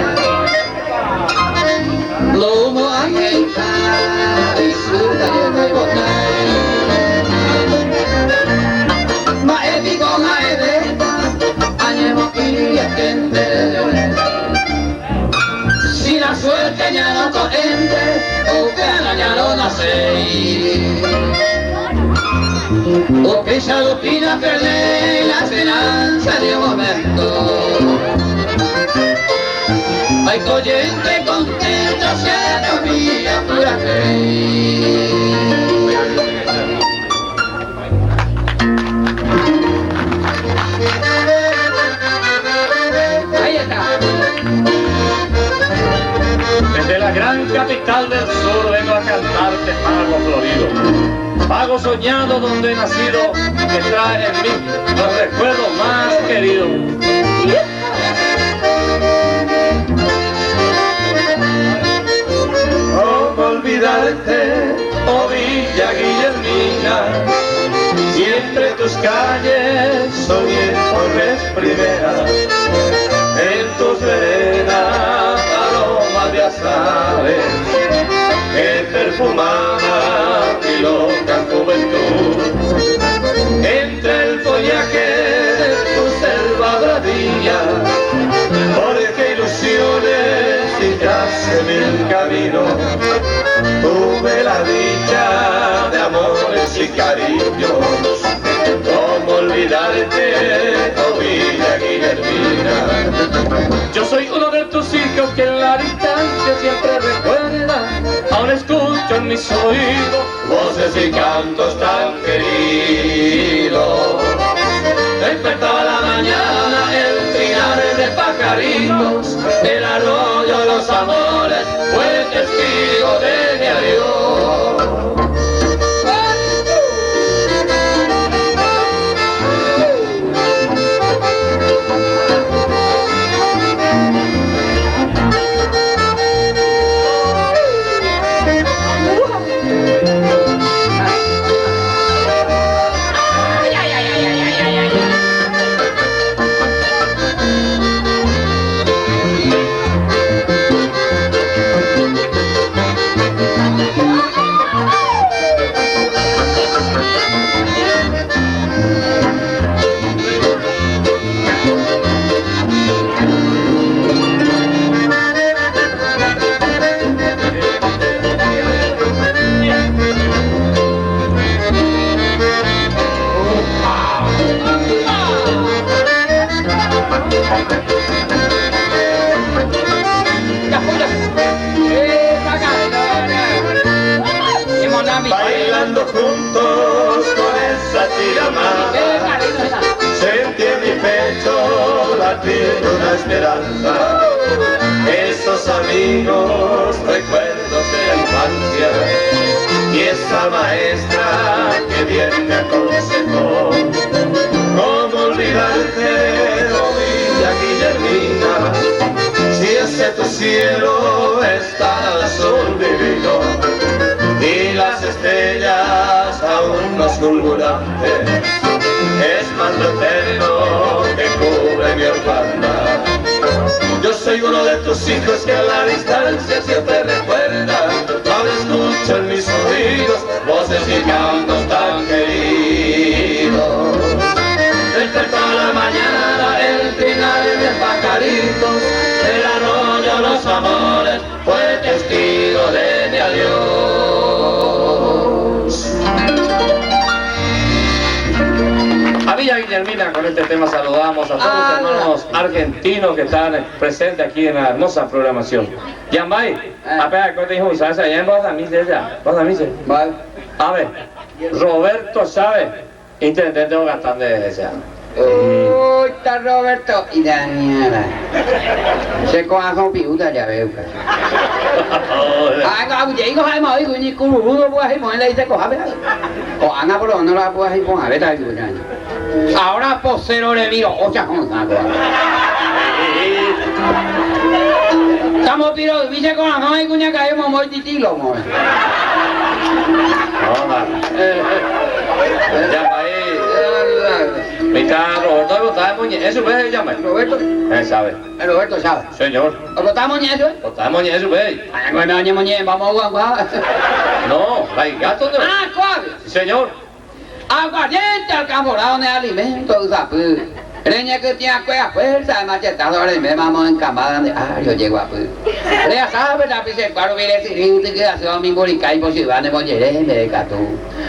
Lo humo a gritar y su de botar. peñano corriente, o que arañado no sé. O que esa lupina pierde la esperanza de un momento. Hay corriente contenta, se mía pura fe. Desde la gran capital del sur vengo a cantarte Pago Florido, Pago soñado donde he nacido, que trae en mí los recuerdos más queridos. ¿Cómo olvidarte, oh Villa Guillermina? Si entre tus calles soñé por vez primera, en tus veredas aromas de azares que perfumaban mi loca juventud. Entre el follaje de tu selva bravía, porque ilusiones y tras mil caminos, tuve la dicha de amores y cariños. ¿Cómo olvidarte, oh Villa Guillermina? Yo soy uno de tus hijos que en la distancia siempre recuerda. Aún escucho en mis oídos voces y cantos tan queridos. Despertaba a la mañana el trinar de pajaritos, el arroyo, los amores, fue testigo de mi adiós. Bailando juntos con esa tira amada, sentí en mi pecho latir una esperanza. Esos amigos, recuerdos de la infancia, y esa maestra que bien me aconsejó. ¿Cómo olvidarte, oh Villa Guillermina? Si ese tu cielo está al azul divino, y las estrellas aún más fulgurantes, es más lo eterno que cubre mi orfandad. Yo soy uno de tus hijos que a la distancia siempre recuerda. Ahora escucho en mis oídos voces y cantos tan queridos. Despertó a la mañana el trinar de pajaritos, el arroyo, los amores, fue testigo de mi adiós. A Villa Guillermina, con este tema saludamos a todos los hermanos argentinos que están presentes aquí en la hermosa programación. Yambay, apenas que te dijo, ¿sabes? Allá en Bosa Mise, ya. Bosa Mise. Vale. A ver, Roberto Chávez, intendente de Gastán de ese año. Uy, está Roberto y Daniela. Se cojan piuta ya veo. Ah, vậy có hai mồi của như cô rủ nó hay mồi đây sẽ có hai bé. Có ăn apa lo no la puedes ir con a ver ahí ya. Ahora posero le miro, o sea, con nada. Estamos piro, dice con la mamá y cuña caemos muy titilo, moj. Está Roberto, está Moñez, eso ve, llama. Roberto. Sabe. Roberto sabe. Señor. ¿O está Moñez eso? Está Moñez, eso ve. Ay, no, Moñez, vamos a jugar. No, la gato no. Ah, ¿cuál? Señor. Aguardiente al camorado de alimento, zapú. Reña que tiene fuerza de machetadores, me vamos encamada de yo llego a pues. Ya sabe, la pise cuando viene si que hace un mingo y cae pues van de mollere de gato.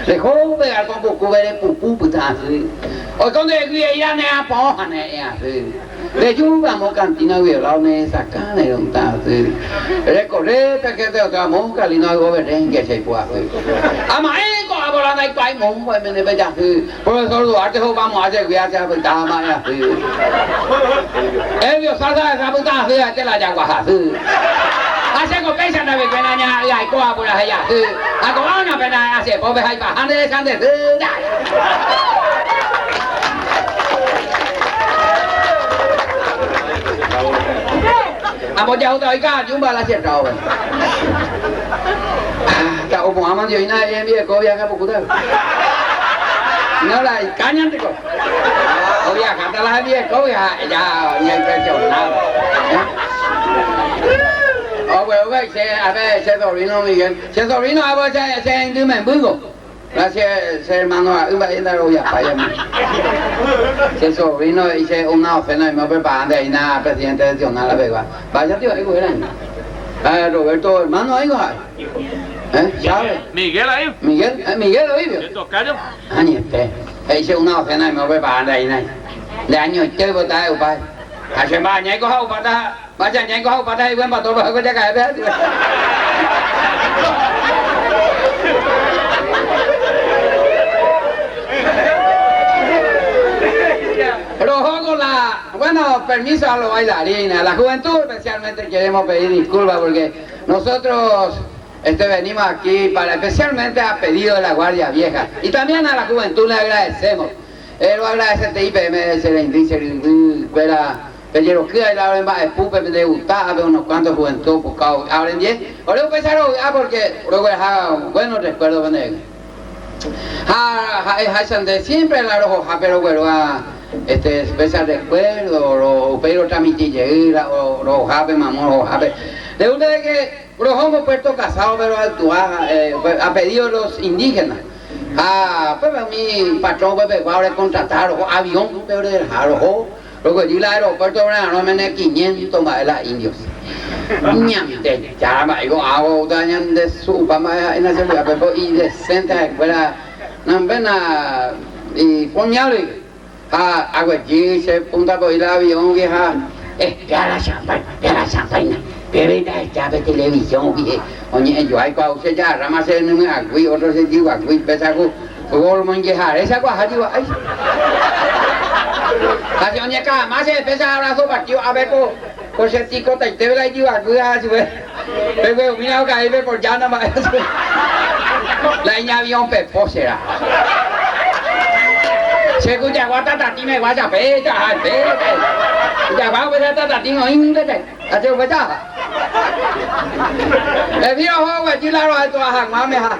Le joven al con pupu de pupu puta. O con de guía ne a poja ne así. De lluvia mo cantina violado ne sacan de un tazo. Recorre que te otra monca y no hay gobierno que se puede. Amae con la bola de cuai mon pues me debe ya. Profesor Duarte vamos a hacer viaje a Tama. Ellos saltan esa puta así, a la yagua así. Hace que pesa na pena ya ya coa por allá. A coa pena hace pobre hay bajando de sande. Amo ya otra vez yo va la cierta hora. Ta o Muhammad yo ina en mi copia que poco. No la cañan de oye, canta la vieja, ya impresionado. Bueno, a ver, ese sobrino Miguel. Ese sobrino, a ver, ese indio me embugo. Gracias, ese hermano, ese sobrino hice una ofena y me preparan de ahí nada, presidente de Nacional, la Vega. Vaya, tío, ahí, güey. Roberto, hermano, ahí, ¿sabe? Miguel ahí. Miguel, oído. ¿Qué tocayo? Añete. Hice una ofena y me preparan de ahí nada. De año y te boté, upai. Hace más años, cojo, pata. Vaya, años, cojo, pata y buen pato, que te cae, ¿verdad? Bueno, permiso a los bailarines, a la juventud especialmente queremos pedir disculpas porque nosotros venimos aquí especialmente a pedido de la Guardia Vieja y también a la juventud le agradecemos. Lo agradece TIPM, se le indice, pero que hay la hora de pupe, me gustaba unos cuantos juventud buscados, abren 10. Ahora empezaron porque luego buenos recuerdos con él. Siempre la roja, pero bueno, especial recuerdo, pero tramitilleira, o jape, mamón, o jape. De ustedes que los hemos puesto casados, pero a pedido de los indígenas. Pues mi patrón, pues, ahora contrataron avión, pero del jaro, luego allí el aeropuerto, no me ne 500 más de indios. Ñamte, ya, digo, hago dañan de su pama en la ciudad, y decente a la escuela, no ven a, y poñale. Hago allí, se punta por el avión, vieja. Ya la champaña, bebida, ya ve televisión, vieja. Oye, yo hay causa ya, ramas en un agüí, otro se digo agüí, pesa con gol, monjejar, esa guaja, digo, ay. Así, oye, cada más se pesa abrazo partido, a ver, con ese tico, te ve la digo agüí, así, güey. Pero, mira, que ahí ve por ya nada más. La niña avión peposera. Se escucha guata tatime guacha pecha, ya va a tatimo índice, así que ya. El viejo juego allí la roja toda la mame ha.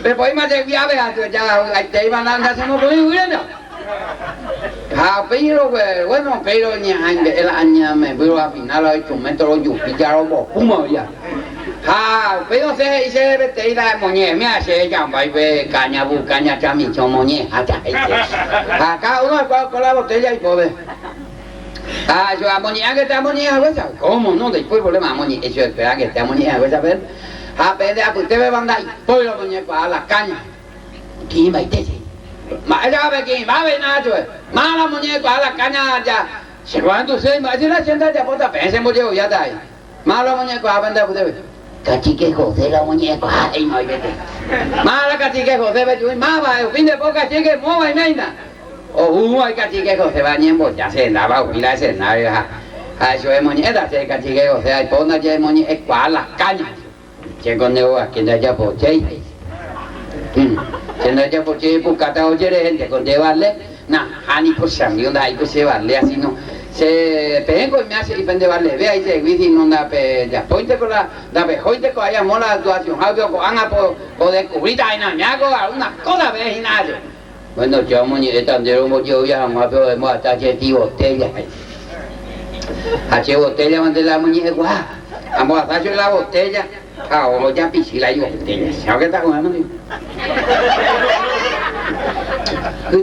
Después más de viaje ya te iban a andar haciendo muy bien. Pero bueno, pero ni el año me veo al final los instrumentos los yupillaron por puma ya. Pero se dice te da moñe, me hace ya vai caña bucaña chamicho moñe, acá uno con la botella y poder. Yo amonia que te amonia, ¿cómo no? Después volvemos a amonia, eso espera que te amonia, ¿ves a ver? A usted me van a dar, pues lo muñeco a las cañas. ¿Quién va a ir? Ya ve quién va a ver nada, mala muñeco a las cañas ya. Se van a decir, si la sienta ya puta, pense muñeco ya está ahí. Malo muñeco a vender usted. Cachique José la muñeco, ay no hay que mala cachique José, ve más va, el fin de poca chique, mova y nada. O uno hay cachique José va ni ya se andaba, mira ese escenario, eso es muñeca, se cachique José, hay pona ya muñeco a las cañas. Che con neo aquí no ya por che. Se no ya por che, por cata o gente con llevarle, hani por sangre, hay que llevarle así no. Se pego y me hace y pende vale ve ahí se visi no da pe ya pointe con la da pe hoite con allá mola actuación algo con ana por descubrir ahí nada me hago una cosa ve y nada bueno yo muñe tandero mo yo ya mo pero mo hasta che ti botella a che botella mande la muñe gua vamos a hacer la botella o ya pisila y botella ¿sabes qué está con eso?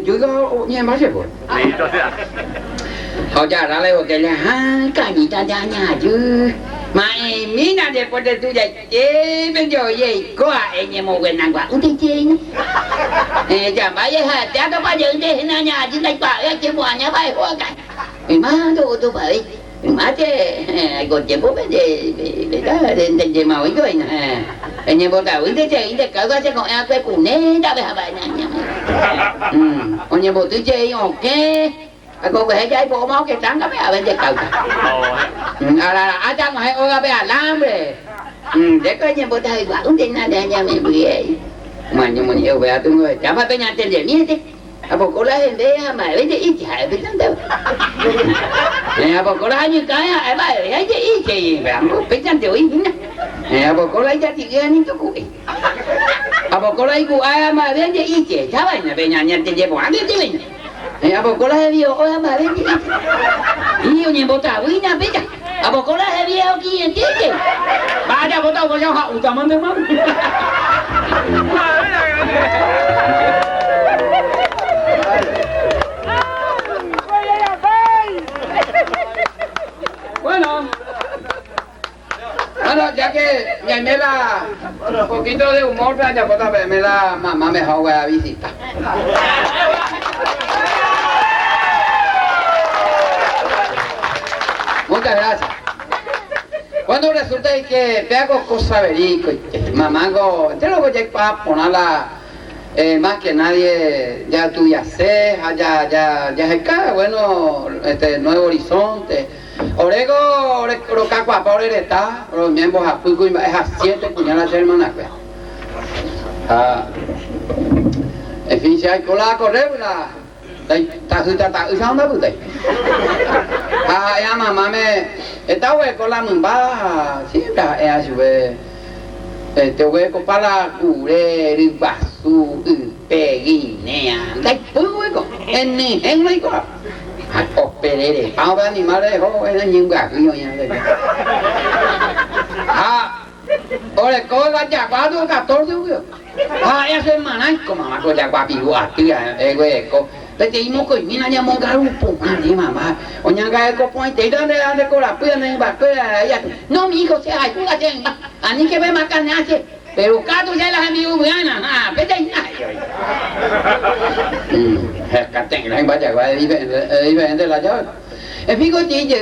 Yo digo ni más pues Oye, ahora le boté la cañita de añadir. Mà mi na để có được tôi dạy chế bên giờ gì có anh em một cái năng quả uống chơi nè chả phải vậy hả cha đâu bao giờ để na nhà chứ đây quả cái chế quả nhà bay hoa cảnh má tôi phải má chế còn chế bố để đó để chế màu ấy rồi nè anh em bố đào uống chơi để cỡ có sẽ còn ăn cái củ nè đâu phải hả vậy nè anh em bố tôi chơi ok cô về trái bộ máu cái trắng đó bây giờ cầu là trắng mà hay ôi bây giờ làm rồi để coi như bộ thầy quả cũng tin là để nhà mình bị mà nhưng mình yêu về tôi người chả phải bên nhà tiền để biết đi bộ cô lấy để mà lấy để ít chạy với thằng đâu nè bộ cô lấy như cái ai bài lấy cái ít gì vậy biết thằng tiểu ít nè bộ cô lấy giá trị ghê những cái cùi bộ cô lấy của ai mà lấy cái ít gì sao vậy nè bên nhà tiền để bỏ đi chứ mình apa kau lah video oh apa lagi? Iyo ni bota, ini apa je? Apa kau lah video kian tiga? Baca bota kau jangan hak utama memang. Bueno, ya que me da un poquito de humor, ya bota me da mamá me joder a visitar. Muchas gracias. Cuando resulta que te hago cosas verídicas, mamango, te lo voy a ponerla más que nadie, ya tú ya sé, ya es acá, bueno, Nuevo Horizonte. Orego, caco por el está, los miembros a Fuku y es a 7 puñalas hermanas. En fin, si hay cola a correr, ta sao đó bự ya mamá me está hueco la mumba siempre es sube te hueco para cure el basu peguinea dai hueco en hueco operere ahora animales ho es những gà cái gì ore coi la già qua tu cả tôi chứ ya soy manaico mamá con già qua più a tu hueco Tapi imo ko mina nya mo garupo ni mamá. Onya ga ko point te donde ande ko la pia ne ba ya. No mi hijo se ay kula jen. Ani que ve makan hace. Pero cato ya la mi ubiana. Vete ay. Katen la vaya va de la yo. Fico ti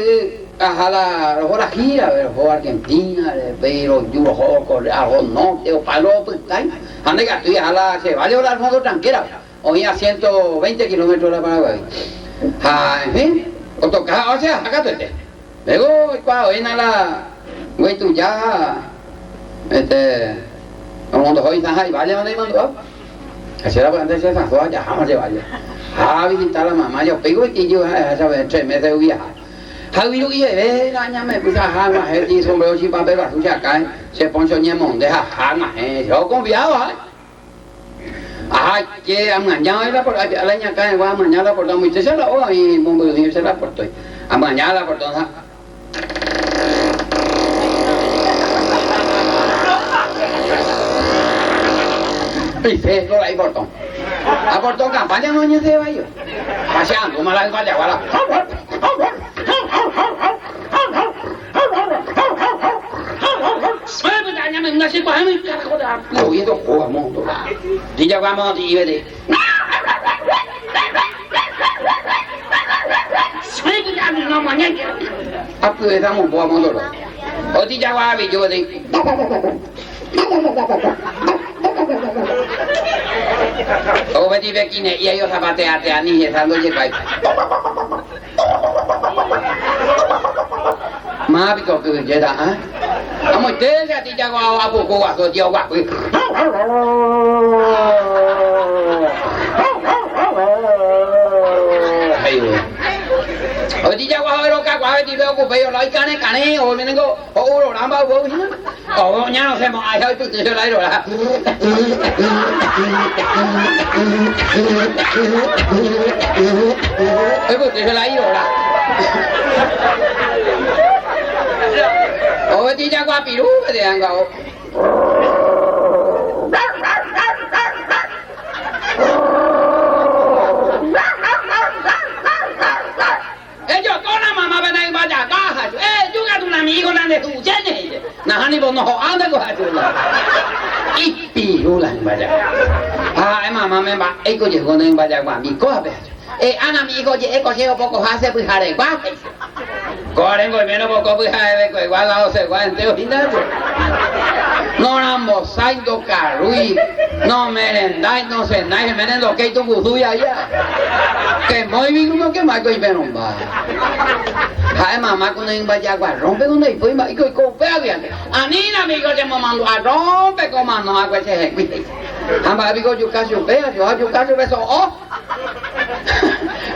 a la hora gira, pero Argentina, pero yo ho algo no, te palo pues tai. Ande ga tu a la se vale orar modo tranquila. Hoy a 120 kilómetros de Paraguay. En fin, o sea, acá tú estés. Luego, cuando viene la, güey, tú ya, cuando hoy estás ahí, vaya donde mandó. Así era cuando se pasó, ya jamás se vaya. A visitar a la mamá, yo pego y yo, a saber, 3 meses de viajar. Hay un día de la me puse a jalar, y sombrero sin papel, a su acá, se poncho ni mon, deja jalar, yo confiado, que amañado la por la ña acá va amañada por la muchacha la o y bombo de se la portó amañada por toda y fe lo ahí portó a portó campaña no ñe de bayo paseando mala vaya wala no sé cuál es lo oído jugamos y ya vamos y ve no mañana aprovechamos vamos dolo o ti ya va a ver yo de o ve ti ve aquí y ellos zapateate a ni estando llega má bị có cười vậy đã một thế ra thì cha qua bố cô qua chiều qua ở thì cha qua rồi cả qua thì đâu có phải nói cái này hồi mình có ô rồi làm bao bố ở nhà nó xem mọi ai thôi tự tự lấy rồi là ấy tự tự lấy rồi là ôi đi ra qua bị rú cái gì anh cậu ê cho con amigo na de tu chene. Na hani bo no anda ko hatu la. Ipi ulan baja. Ah, mama me ba eko je ko nen baja kwa mi ko be. Ana mi iko je eko se poco hase pu hare kwa. Corren con menos poco pu hare ko igual la o se kwa enteo hinda. No rambo saindo carui. No merendai, no senai, merendo que tu buduya ya. Que muy bien como que más coi pero ba. Hai mamá con en vaya gua rompe con ei foi mai coi co pea bien. Anina amigo de mamá lo rompe con mano agua se he. Hamba amigo yo caso pea, yo caso beso o.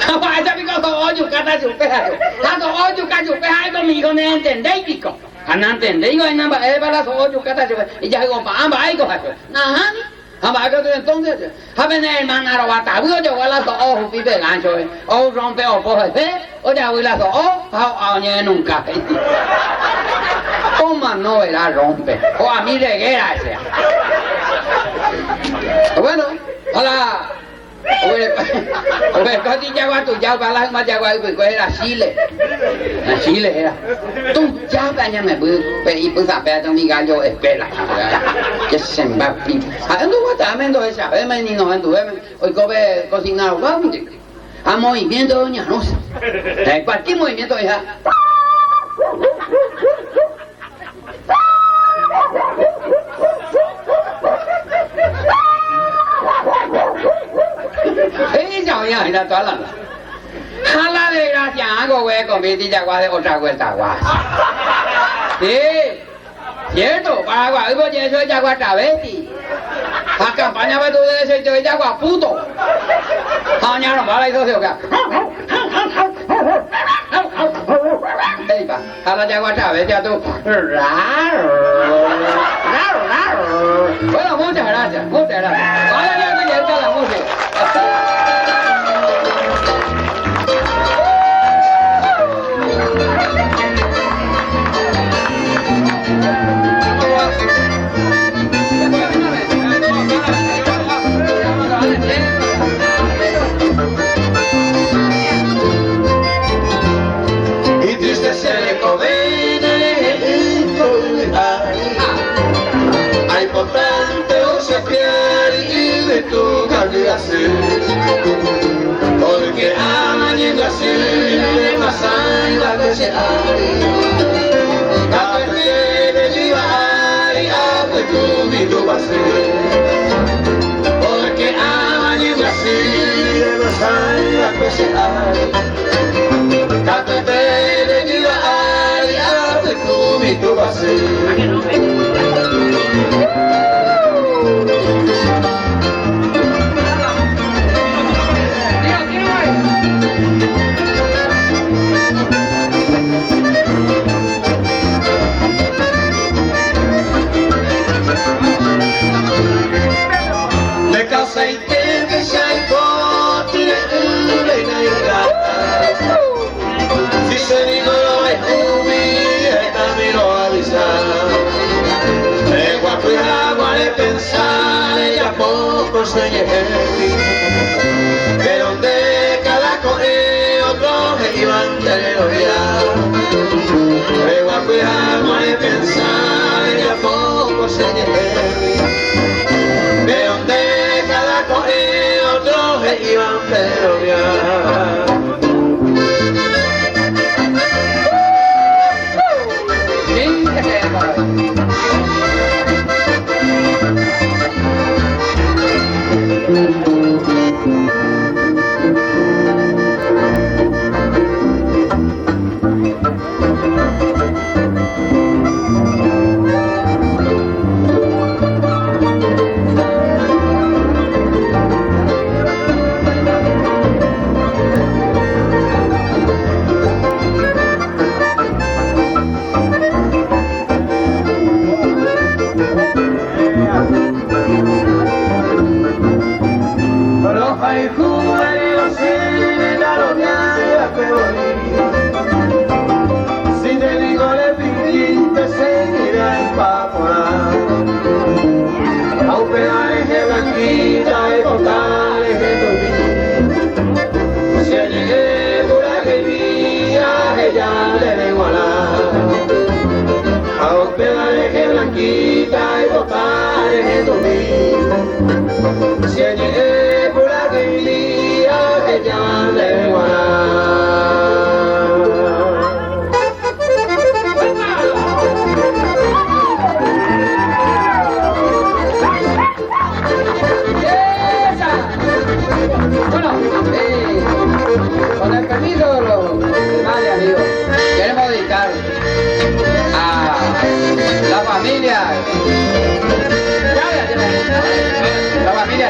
Hamba ese amigo so yo cata su pea. Tanto o yo caso pea con mi con entendei pico. Ana entendei go en amba e para so yo cata su. Y ya go pa amba ai go haso. Na hamba que entonces, haben hermana robata, yo wala so o vive gancho, o rompe o por o ya wala so o añe nunca. Como no era rompe, o a mí reguera ese. Bueno, hola. Oye, casi ya va tu ya va la más ya va era Chile. Chile era. Tu ya vaya me y pues a ver mi gallo espera. Que se va pi. Ando guatamente esa, me ni no ando, hoy come cocinar, vamos. A movimiento doña Rosa. Cualquier movimiento hija. Ya era toda la. Jala de gracia hago güey con mi tía de otra vuelta gua. Sí. Cierto, para agua, hoy yo soy agua travesti. A campaña va tú de ese yo agua puto. Aña no vale eso se oga. Ey pa, jala de agua travesti a tú. Bueno, muchas gracias, muchas gracias. Ahora ya me llega la música. Y triste se le conviene hay potente o se pierde y de tu calidad porque ama yendo así de pasar y la que se hay la que de llevar y abre tu mi tu pase porque ama yendo así de pasar y la que se hay la que de llevar y abre tu mi tu pase. De causa y que se hay por si se digo lo es camino a avisar de guapo y agua de pensar ella poco se lleve que donde cada coge otro se iban de novia de guapo y agua de pensar ella poco se lleve de donde cada coge otro se iban de novia.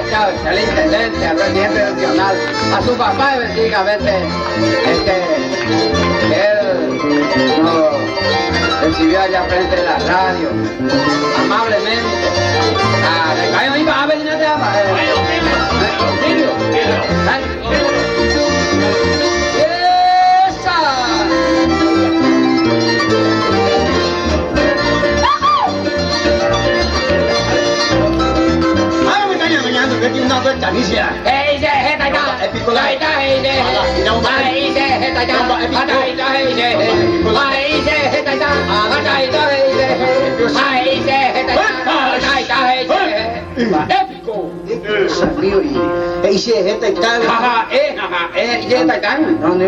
chao, al intendente, al presidente nacional, a su papá y bendiga a veces que él nos recibió allá frente de la radio, amablemente. Le cae mi papá, venir de ama.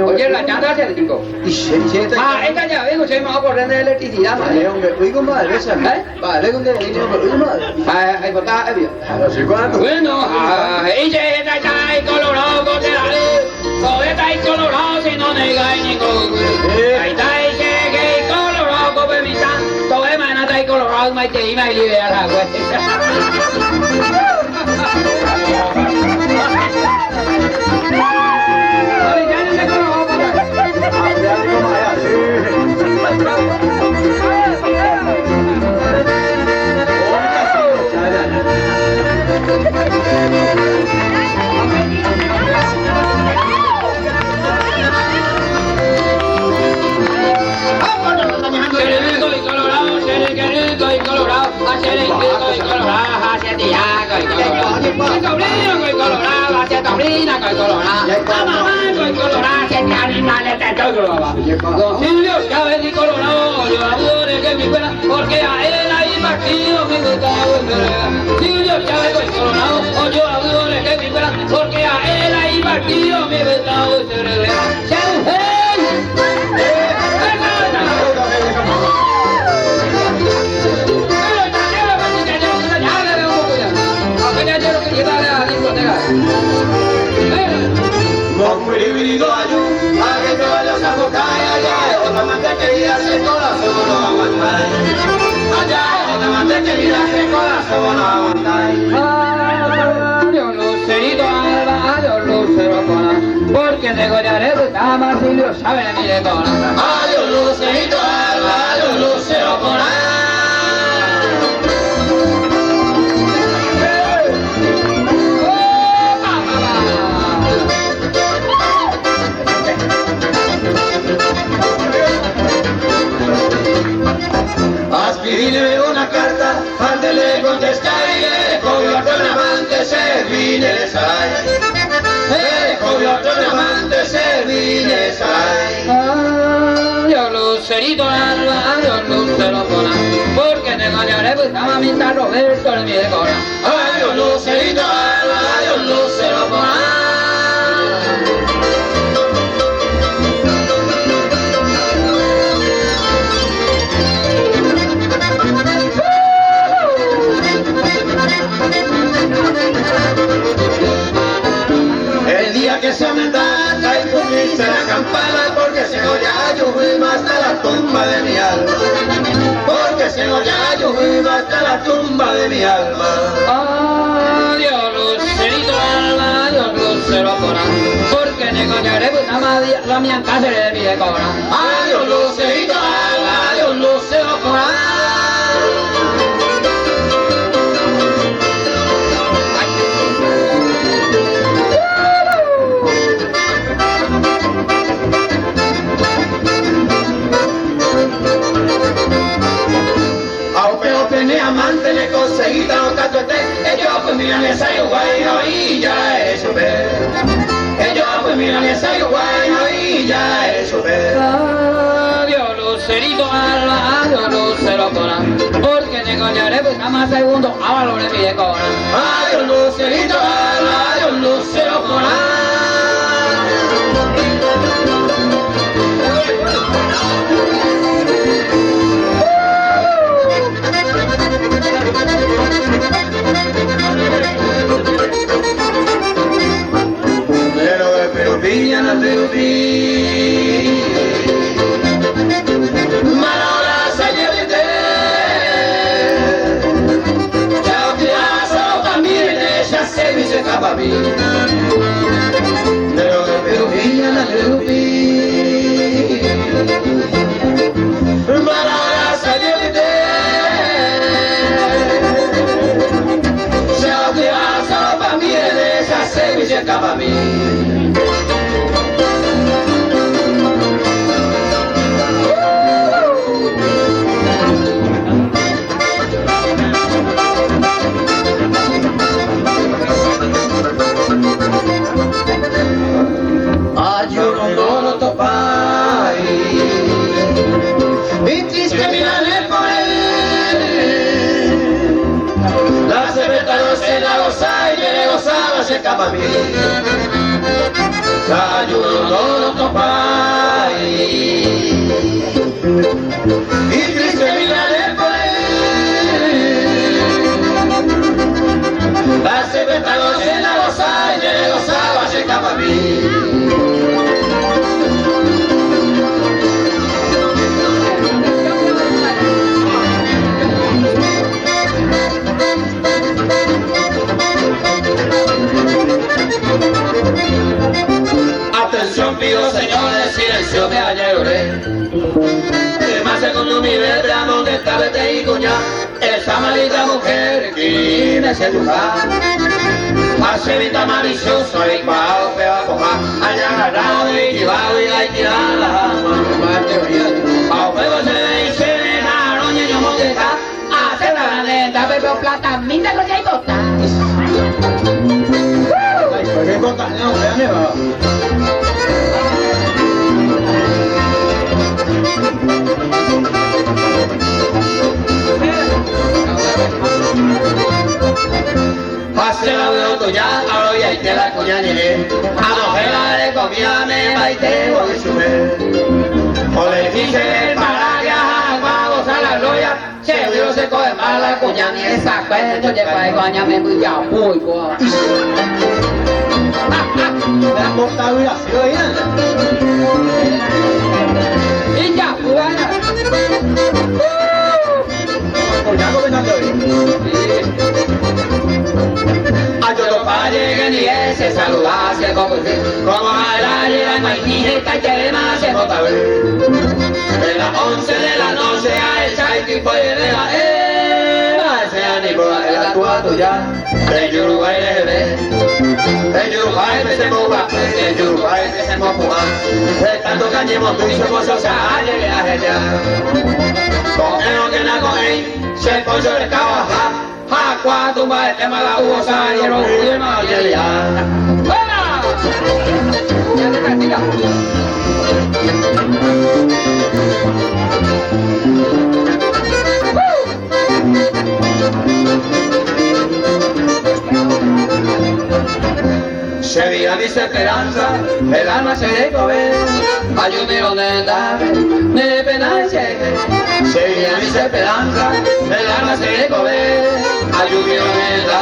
Oye, la chata se le dijo. Esta ya vengo, se me va a correr de electricidad. Bueno, y colorado, poeta y colorado, si no negáis ningún. Ahí está, y colorado, como mi santo, emanata y colorado, me te iba a liberar a Don Silvio Chávez y Colorado, yo adoro que mi buena, porque a él ahí partido me gustaba. Silvio Chávez y Colorado, yo adoro que mi buena, porque a él ahí partido me gustaba. Adiós lucerito alba, adiós lucero cona, porque te golearé tu cama si Dios sabe de mi decona. Adiós lucerito alba, adiós lucero cona. Escribirle una carta, antes le contestaré, con otro amante serviles hay. Con otro amante serviles hay. Adiós lucerito alba, adiós lucero cona, porque te golearé pues mamita Roberto de mi decona. Adiós lucerito alba, adiós lucero cona. El día que se me da, hay que la campana, porque se oye yo vivo hasta la tumba de mi alma. Porque se oye yo vivo hasta la tumba de mi alma. Adiós lucerito alba, adiós lucero cona, porque te golearé pues la mía en casa de mi decona. Adiós lucerito alba, adiós lucero cona. Mi amante le conseguí tan catuete, ellos pues miran esa guay y ya eso ve. Ellos pues miran esa guay y ya eso ve. Adiós lucerito alba, adiós lucero cona, porque te golearé pues más segundo a valores mi decona. Adiós lucerito alba, adiós lucero cona. Piña na perupi, malola sayelite, chao te asa también ya se mí. Pero perujilla la lupi. Para la salida se va para mí de esa sevilla para mí. Se acaba a mí, ayudo no pai y triste miraré por él. La cerveza se la gozaba y le gozaba, se acaba a mí. Atención pido señores, silencio me hallaré. Más segundo mi verga, donde está vete y cuña, esa maldita mujer que me seduja. Hace vida malicioso y pao, peo a cojar, allá agarrado y llevado y la tirada. Pao, peo se dice, la roña yo me deja, hace la lenta, pero plata, minda lo que hay botas. ¿Qué botas? No, vean eso. Pase la veo tuya, ahora ya te la cuña llegué. A mujer de comida me baité voy a subir. O le dije para viajar, para gozar la gloria. Se vio se coge mal la cuña ni esa cuenta. Yo llevo a coña me voy a pulpo. La mortalidad se oye. Y ya, cubana. Ya comenzando hoy. Ayudo para llegar ni ese saludase como a la llega no hay ni esta que más se nota ver. De las 11 de la noche a echar el tipo de la ese ánimo de la tua tuya. De Uruguay de Uruguay me se moja, de Uruguay me se moja. De tanto cañemos tú y su cosa se llegue a ella. Con el que la cogéis, se pollo de cabaja. A cuatro más de mala usa y el orgullo no le ya. ¡Buena! Ya te practica. Se vía mi esperanza, el alma se recobre, ayúdame donde está, de pena llegue. Se vía mi esperanza, el alma se recobre, ayúdame donde está,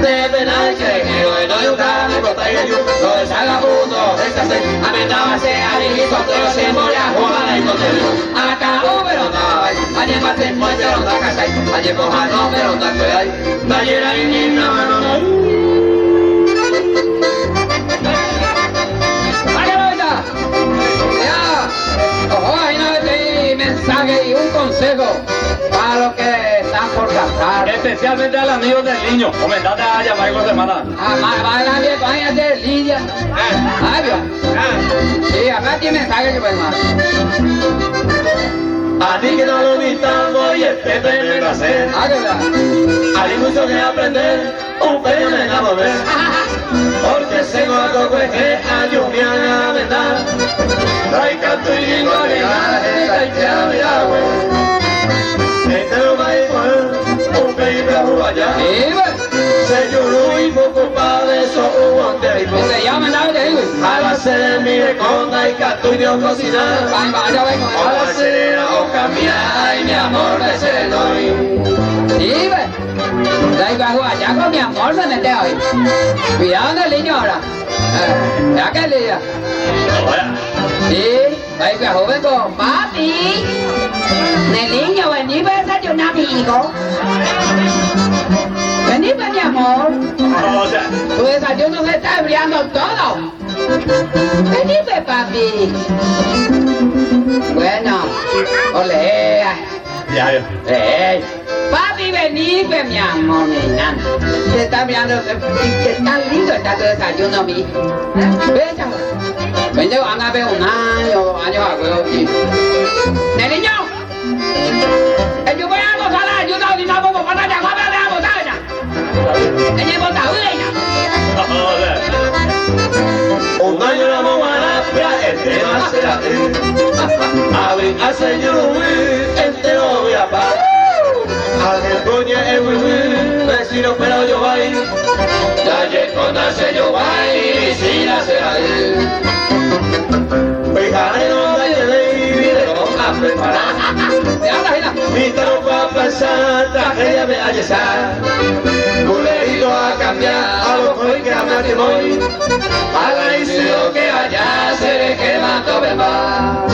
de pena llegue. Hoy no yuca, me protege yo, lo deshaga punto, éxtase, amendaba se alejito, todo se moría, jugada y contenido. Acabó, pero no, ayer maté muerte, no da casa, ayer coja no, pero no estoy ahí, ayer hay ni nada, no. Mensaje y un consejo para los que están por casar. Especialmente a los amigos del niño. Comentate a llamar con semana. Va a hacer Lidia. Ay, Dios. Sí, acá tiene mensaje que puede más. A ti que no lo necesitamos y este primer hacer. Hay mucho que aprender, un peño me da volver. Porque se guardo que a lluvia a verdad. Trae canto y lengua que la gente ya me agua. Este lo va a ir por un peño de agua allá. Se lloró y poco padre eso hubo ante Se llama David David. A la sede mi reconda y canto y Dios cocinar. A la serena o cambiar y mi amor me se doy. Sí, ahí bajo allá con mi amor se mete hoy. Cuidado del niño ahora. ¿Ya que Lidia? Sí, ahí bajo vengo. Papi. El niño, vení, voy a ser un amigo. Vení, mi amor. amor. O sea, Tu desayuno se está enfriando todo. Vení, pues, papi. Bueno, ole. ya. Papi, vení, pues, mi amor, mi nana. Se está mirando, qué tan lindo está tu desayuno, mi. Vaya. Vení, van a ver un año, 2 años a huevo aquí. ¡De niño! Yo voy a gozar la ayuda, si no, como para allá, voy a gozar ya. Ella bota huella. Un año la momarapia, el tema será a ver, al señor este lo voy a pagar. Al coño el wiwi, vecino pero yo voy. La yecona se yo voy, y si la será él. Pegaré no me lleve, de cómo a preparar. Mi tropa va a pasar, tragedia me ayesar. Buleído a cambiar, a lo que que a matrimonio. A la isla que allá se le quema todo más.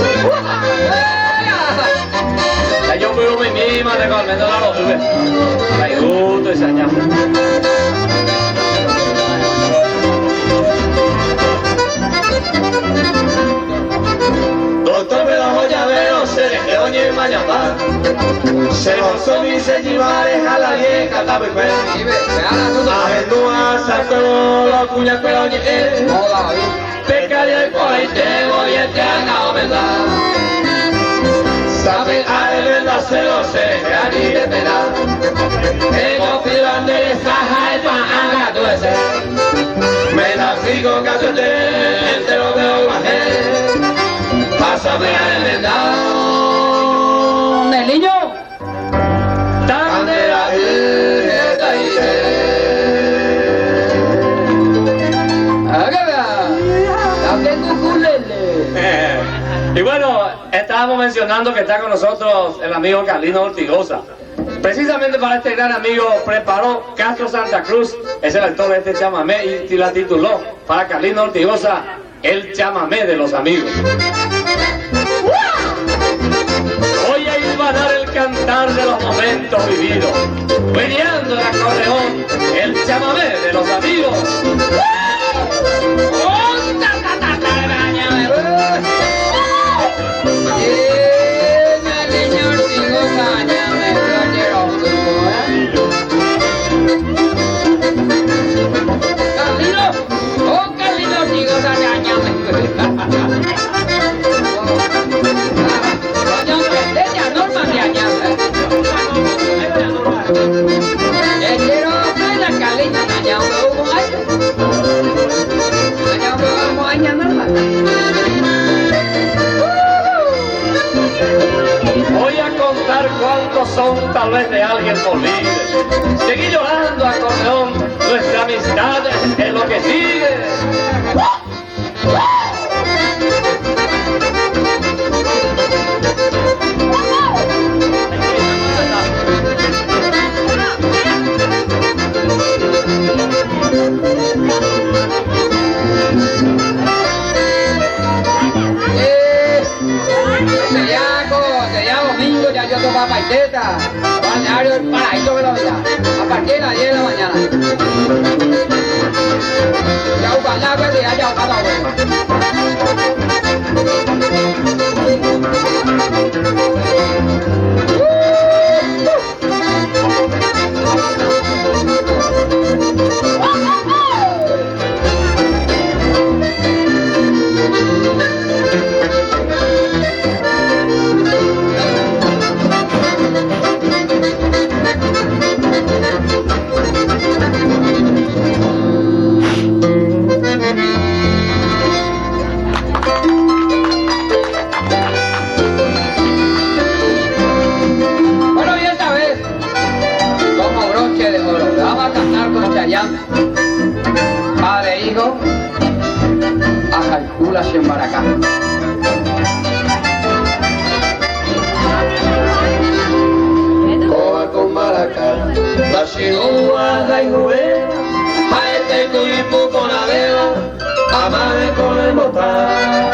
Yo fui un misma de Carmen de la López. Me gusta esa ñapa. Doctor me la joya veo, se le quedó ni mañana. Se gozó mi se llevares a la vieja, la bebé. A ver, no a Santo, la cuña pero ni él. Pecaría el coite, voy a te haga verdad. Saben a de verdad se lo sé, que ni de pena. Ego filan de saja el pan haga tu ese. Me la fijo que te lo veo bajé. Pásame a verdad. ¡El niño! Candela está ahí. Y bueno, estábamos mencionando que está con nosotros el amigo Carlino Ortigosa. Precisamente para este gran amigo preparó Castro Santa Cruz, es el autor de este chamamé y la tituló para Carlino Ortigosa, el chamamé de los amigos. Voy a hilvanar el cantar de los momentos vividos, meneando el acordeón, el chamamé de los amigos. Voy a contar cuántos son tal vez de alguien por libre. Seguí llorando acordeón, nuestra amistad es lo que sigue. Yo toco paiteta, balneario El Paraíso de la Villa, a partir de las 10 de la mañana. Ya un balneario de allá a cada Padre, hijo, a Jalcula en Baracá. Coa con Baracá, la chinúa, la juve, a este turismo con la vela, amare con el botar.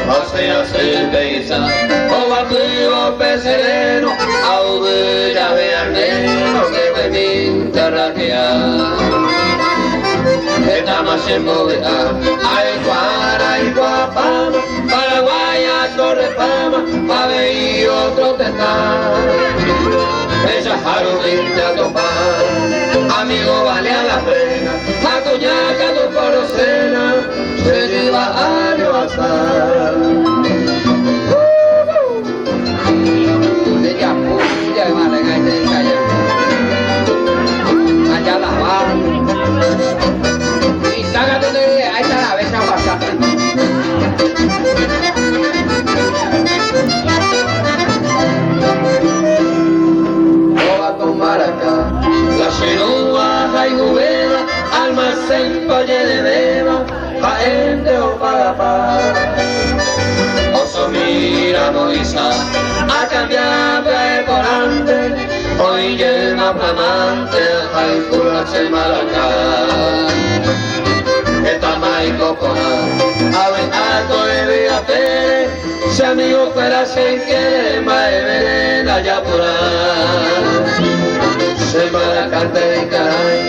Hace cerveza, o batido pecereno, a ya ve arnero, que me interra saquear. Estamos en Bogotá, Arequipa y Guapama, Paraguay a Torrefama, Pave y otro tetán. Ella jarumita a topar, amigo vale a la pena, Macoñaca tu corocena, se lleva a levantar. Ella puya de Málaga y de Calla. Allá la va. Y sácate de ahí está la besa pasada. Toba con Maracá, la Xenúa, Jaigubera, almacén Valle de Beba, pa' ente o para paz. Oso mira Moisa, a cambiar de volante, hoy llena flamante, hay curarse Maracá. Esta maico pona, a ver alto de Beatere, si amigo fuera se quiere, mae verena ya por ahí. Se Maracante de caray,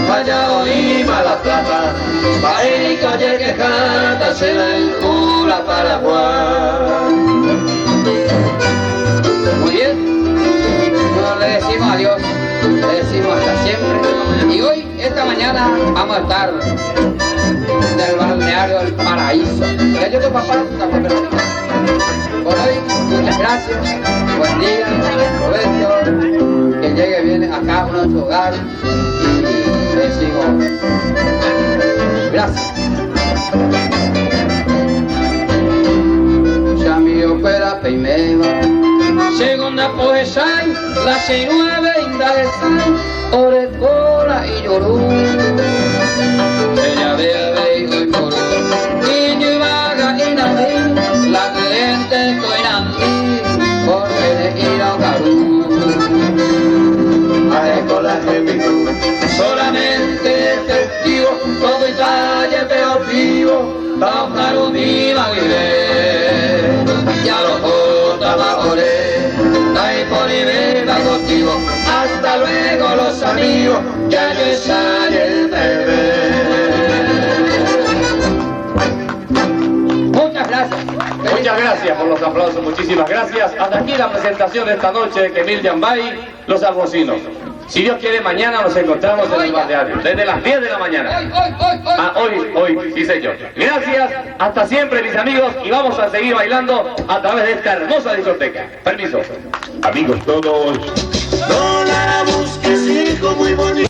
vaya oí mala plata, pa' el calle que canta, se la encula para Juan. Muy bien. Bueno, le decimos adiós. Le decimos hasta siempre. Y hoy, esta mañana, vamos a estar en el balneario del Paraíso. ¿Ya yo tu papá? Por hoy, muchas gracias. Buen día, Roberto. Que llegue bien acá a nuestro hogar. Y le decimos gracias. Ya mi opera peimeba. Segunda poesía, la Xenúa venda de sal, Orecola y Yorú. Ella ve y por y vaga y nadie, la cliente coinandí, porque de ir a Garú. Arecola gemito, solamente efectivo, todo Italia peor vivo, bajar un viva y ya lo trabajoré. Contigo. Hasta luego los amigos, ya no sale el bebé. Muchas gracias. Muchas gracias por los aplausos, muchísimas gracias. Hasta aquí la presentación de esta noche de Kemil Yambay, Los Alfosinos. Si Dios quiere, mañana nos encontramos en el balneario, desde las 10 de la mañana. Hoy, sí señor. Gracias, hasta siempre mis amigos, y vamos a seguir bailando a través de esta hermosa discoteca. Permiso. Amigos todos. No la busques, hijo, muy bonito.